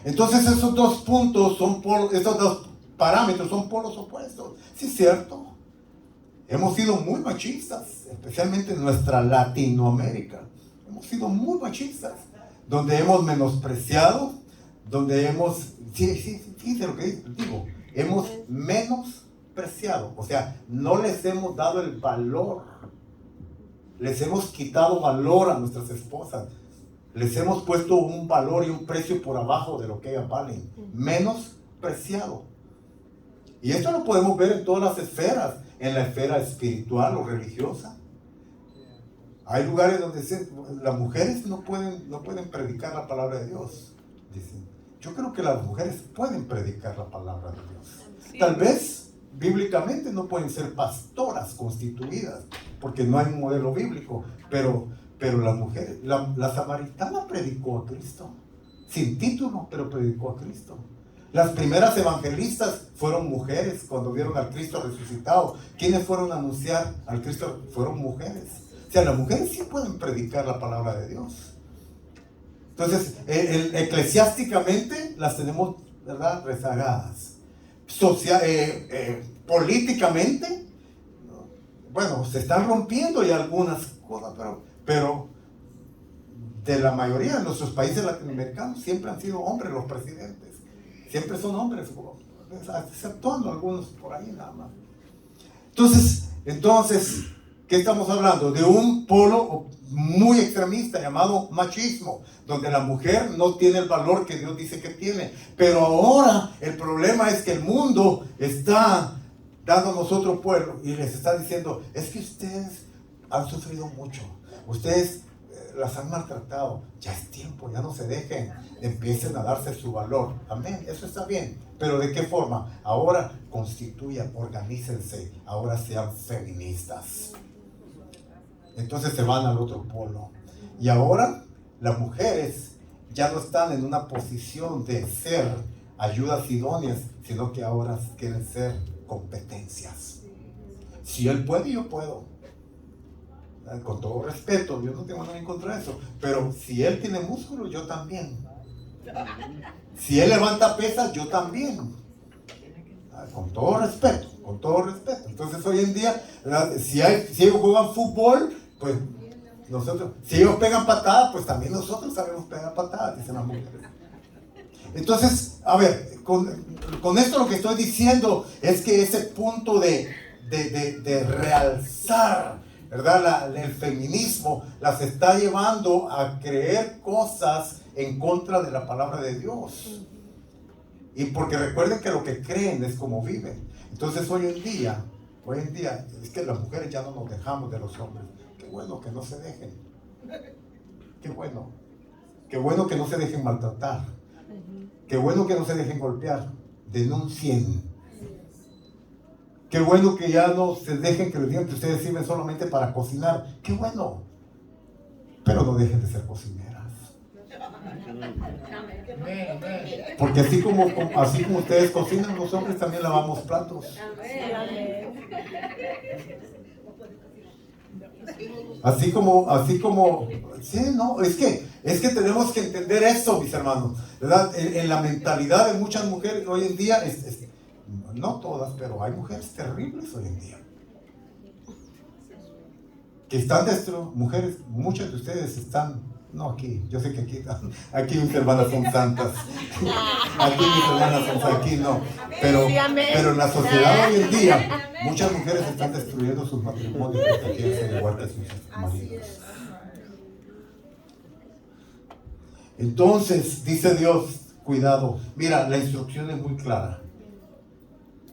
Entonces esos dos puntos son polos, esos dos parámetros son polos opuestos. Sí, es cierto. Hemos sido muy machistas, especialmente en nuestra Latinoamérica. Hemos sido muy machistas, donde hemos menospreciado, donde hemos, fíjense lo que digo, hemos menospreciado, o sea, no les hemos dado el valor, les hemos quitado valor a nuestras esposas, les hemos puesto un valor y un precio por abajo de lo que ellas valen, menospreciado. Y esto lo podemos ver en todas las esferas, en la esfera espiritual o religiosa. Hay lugares donde las mujeres no pueden predicar la palabra de Dios. Dicen, yo creo que las mujeres pueden predicar la palabra de Dios. Sí. Tal vez bíblicamente no pueden ser pastoras constituidas, porque no hay un modelo bíblico, pero las mujeres, la samaritana predicó a Cristo, sin título, pero predicó a Cristo. Las primeras evangelistas fueron mujeres cuando vieron al Cristo resucitado. ¿Quiénes fueron a anunciar al Cristo? Fueron mujeres. O sea, las mujeres sí pueden predicar la palabra de Dios. Entonces, eclesiásticamente las tenemos, ¿verdad?, rezagadas. Políticamente, bueno, se están rompiendo ya algunas cosas, pero de la mayoría de nuestros países latinoamericanos siempre han sido hombres los presidentes. Siempre son hombres, exceptuando algunos por ahí nada más. Entonces, ¿qué estamos hablando? De un polo muy extremista llamado machismo, donde la mujer no tiene el valor que Dios dice que tiene. Pero ahora el problema es que el mundo está dándonos otro pueblo y les está diciendo, es que ustedes han sufrido mucho, ustedes las han maltratado, ya es tiempo, ya no se dejen, empiecen a darse su valor. Amén, eso está bien, pero ¿de qué forma? Ahora constituyan, organícense, ahora sean feministas. Entonces se van al otro polo. Y ahora las mujeres ya no están en una posición de ser ayudas idóneas, sino que ahora quieren ser competencias. Si él puede, yo puedo. Con todo respeto, yo no tengo nada en contra de eso, pero si él tiene músculo, yo también. Si él levanta pesas, yo también. Con todo respeto, con todo respeto. Entonces hoy en día, si ellos juegan fútbol, pues nosotros, si ellos pegan patadas, pues también nosotros sabemos pegar patadas, dicen las mujeres. Entonces, a ver, con esto lo que estoy diciendo es que ese punto de realzar, ¿verdad?, el feminismo las está llevando a creer cosas en contra de la palabra de Dios. Y porque recuerden que lo que creen es como viven. Entonces hoy en día es que las mujeres ya no nos dejamos de los hombres. bueno que no se dejen. Qué bueno. Qué bueno que no se dejen maltratar. Qué bueno que no se dejen golpear. Denuncien. Qué bueno que ya no se dejen que les digan que ustedes sirven solamente para cocinar. Qué bueno. Pero no dejen de ser cocineras. Porque así como ustedes cocinan, los hombres también lavamos platos. Así como, sí, no, es que tenemos que entender eso, mis hermanos, ¿verdad? En la mentalidad de muchas mujeres hoy en día, no todas, pero hay mujeres terribles hoy en día. Que están mujeres, muchas de ustedes están, no aquí, yo sé que aquí mis hermanas son santas. Aquí mis hermanas son santas, aquí no. Pero en la sociedad hoy en día, muchas mujeres están destruyendo sus matrimonios porque quieren ser igual que sus maridos. Entonces, dice Dios, cuidado. Mira, la instrucción es muy clara.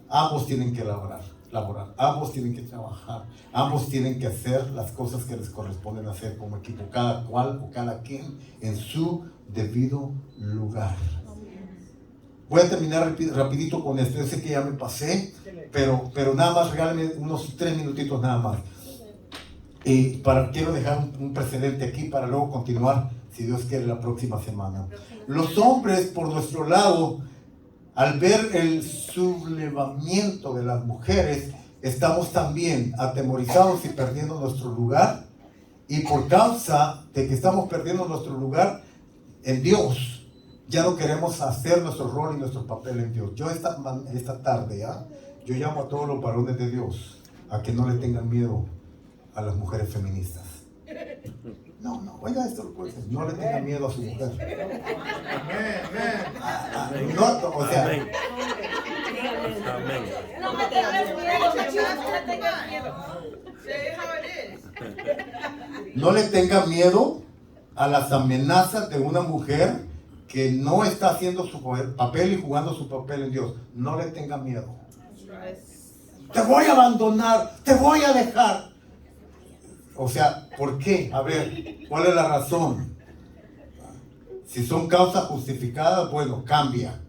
Ambos tienen que laborar, ambos tienen que trabajar, ambos tienen que hacer las cosas que les corresponden hacer como equipo, cada cual o cada quien en su debido lugar. Voy a terminar rapidito con esto. Yo sé que ya me pasé, pero nada más regálenme unos 3 minutitos nada más. Y quiero dejar un precedente aquí para luego continuar, si Dios quiere, la próxima semana. Los hombres, por nuestro lado, al ver el sublevamiento de las mujeres, estamos también atemorizados y perdiendo nuestro lugar. Y por causa de que estamos perdiendo nuestro lugar en Dios, ya no queremos hacer nuestro rol y nuestro papel en Dios. Yo esta tarde, yo llamo a todos los varones de Dios a que no le tengan miedo a las mujeres feministas. No, oiga esto, pues, no le tengan miedo a su mujer. No, o sea, No me tengas miedo, no me tengas miedo. no le tengan miedo a las amenazas de una mujer que no está haciendo su papel y jugando su papel en Dios. No le tengan miedo. Te voy a abandonar, te voy a dejar. O sea, ¿por qué? A ver, ¿cuál es la razón? Si son causas justificadas, bueno, cambia.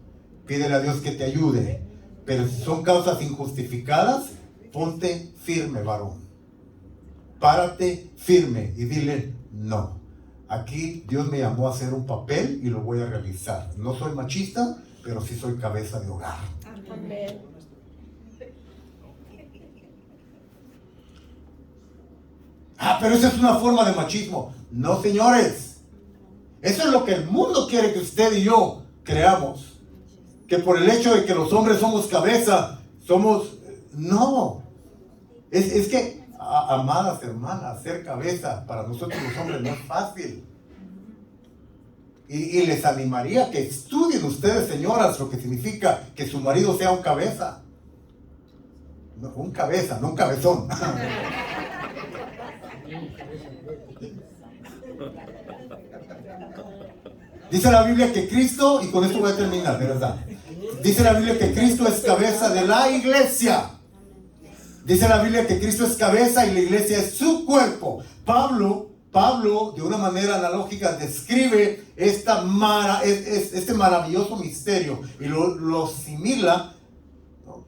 Pídele a Dios que te ayude. Pero si son causas injustificadas, ponte firme, varón. Párate firme y dile no. Aquí Dios me llamó a hacer un papel y lo voy a realizar. No soy machista, pero sí soy cabeza de hogar. Amén. Pero esa es una forma de machismo. No, señores. Eso es lo que el mundo quiere que usted y yo creamos. Que por el hecho de que los hombres somos cabeza, no. Es que, amadas hermanas, ser cabeza para nosotros los hombres no es fácil. Y les animaría que estudien ustedes, señoras, lo que significa que su marido sea un cabeza. No, un cabeza, no un cabezón. Dice la Biblia que Cristo, y con esto voy a terminar, de verdad. Dice la Biblia que Cristo es cabeza de la iglesia. Dice la Biblia que Cristo es cabeza y la iglesia es su cuerpo. Pablo, de una manera analógica, describe este maravilloso misterio y lo asimila, ¿no?,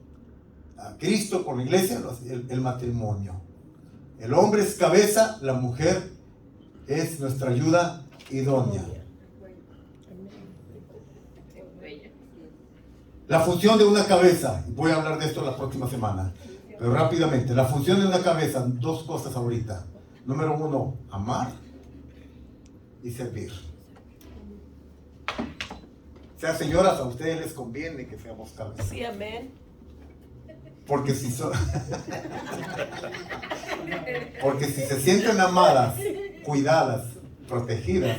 a Cristo con la iglesia, el matrimonio. El hombre es cabeza, la mujer es nuestra ayuda idónea. La función de una cabeza, voy a hablar de esto la próxima semana, pero rápidamente, la función de una cabeza, 2 cosas ahorita. Número 1, amar y servir. O sea, señoras, a ustedes les conviene que seamos cabezas. Sí, amén. Porque si se sienten amadas, cuidadas, protegidas,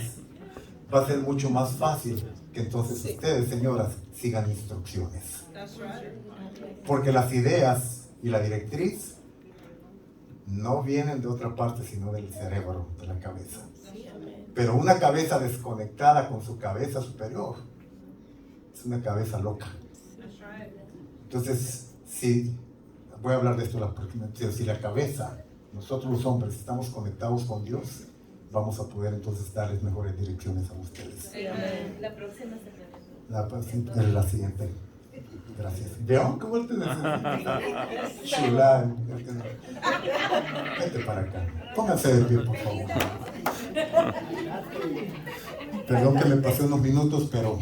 va a ser mucho más fácil que entonces ustedes, señoras, sigan instrucciones. Porque las ideas y la directriz no vienen de otra parte sino del cerebro, de la cabeza. Pero una cabeza desconectada con su cabeza superior es una cabeza loca. Entonces, voy a hablar de esto la próxima, si la cabeza nosotros los hombres estamos conectados con Dios, vamos a poder entonces darles mejores direcciones a ustedes. La próxima La siguiente. Gracias. ¿Vieron cómo él te necesita? Chula. Vete para acá. Pónganse de pie, por favor. Perdón que me pasé unos minutos, pero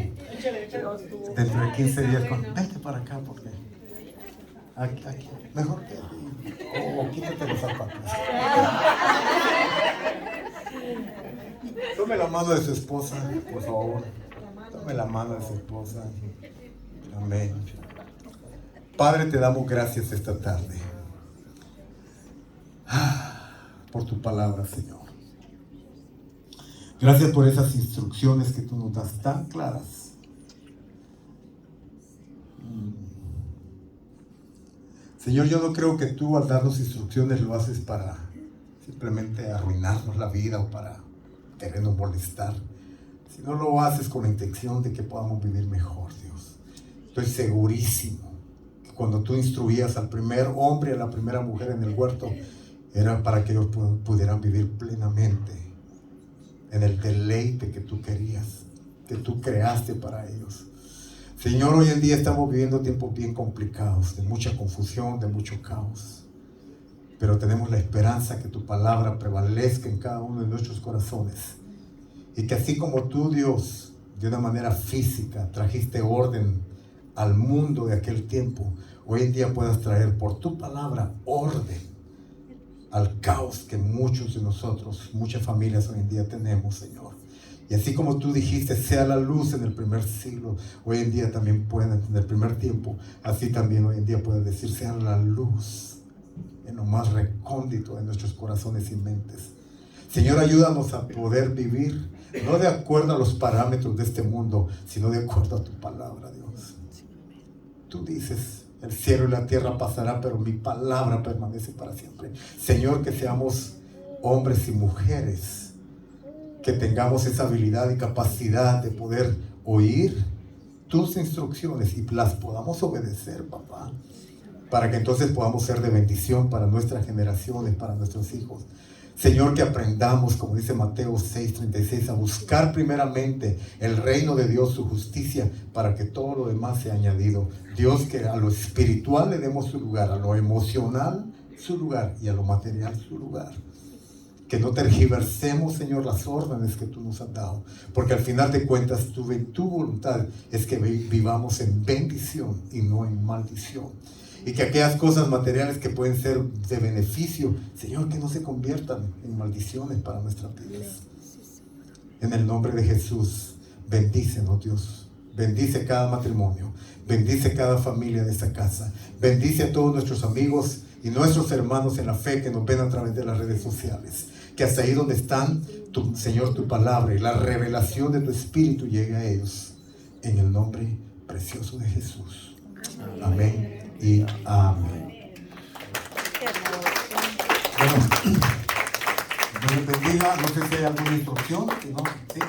dentro de 15 días, vete para acá porque aquí, mejor que quítate los zapatos. Tome la mano de su esposa, por favor. Tome la mano de su esposa. Amén. Padre, te damos gracias esta tarde por tu palabra, Señor. Gracias por esas instrucciones que tú nos das tan claras. Señor, yo no creo que tú al darnos instrucciones lo haces para simplemente arruinarnos la vida o para querernos molestar, sino lo haces con la intención de que podamos vivir mejor, Dios. Estoy segurísimo que cuando tú instruías al primer hombre y a la primera mujer en el huerto, era para que ellos pudieran vivir plenamente en el deleite que tú querías, que tú creaste para ellos. Señor, hoy en día estamos viviendo tiempos bien complicados, de mucha confusión, de mucho caos. Pero tenemos la esperanza que tu palabra prevalezca en cada uno de nuestros corazones. Y que así como tú, Dios, de una manera física, trajiste orden al mundo de aquel tiempo, hoy en día puedas traer por tu palabra orden al caos que muchos de nosotros, muchas familias hoy en día tenemos, Señor. Y así como tú dijiste, sea la luz en el primer siglo, hoy en día también pueden, en el primer tiempo, así también hoy en día pueden decir, sea la luz en lo más recóndito de nuestros corazones y mentes. Señor, ayúdanos a poder vivir, no de acuerdo a los parámetros de este mundo, sino de acuerdo a tu palabra, Dios. Tú dices, el cielo y la tierra pasarán, pero mi palabra permanece para siempre. Señor, que seamos hombres y mujeres, que tengamos esa habilidad y capacidad de poder oír tus instrucciones y las podamos obedecer, papá, para que entonces podamos ser de bendición para nuestras generaciones, para nuestros hijos. Señor, que aprendamos, como dice Mateo 6:36, a buscar primeramente el reino de Dios, su justicia, para que todo lo demás sea añadido. Dios, que a lo espiritual le demos su lugar, a lo emocional su lugar y a lo material su lugar. Que no tergiversemos, Señor, las órdenes que tú nos has dado, porque al final de cuentas tu voluntad es que vivamos en bendición y no en maldición. Y que aquellas cosas materiales que pueden ser de beneficio, Señor, que no se conviertan en maldiciones para nuestras vidas. En el nombre de Jesús, bendícenos, Dios. Bendice cada matrimonio, bendice cada familia de esta casa, bendice a todos nuestros amigos y nuestros hermanos en la fe que nos ven a través de las redes sociales. Que hasta ahí donde están, Señor, tu palabra y la revelación de tu Espíritu llegue a ellos. En el nombre precioso de Jesús. Amén y amén. Bueno, Dios les bendiga. No sé si hay alguna instrucción. ¿Sí?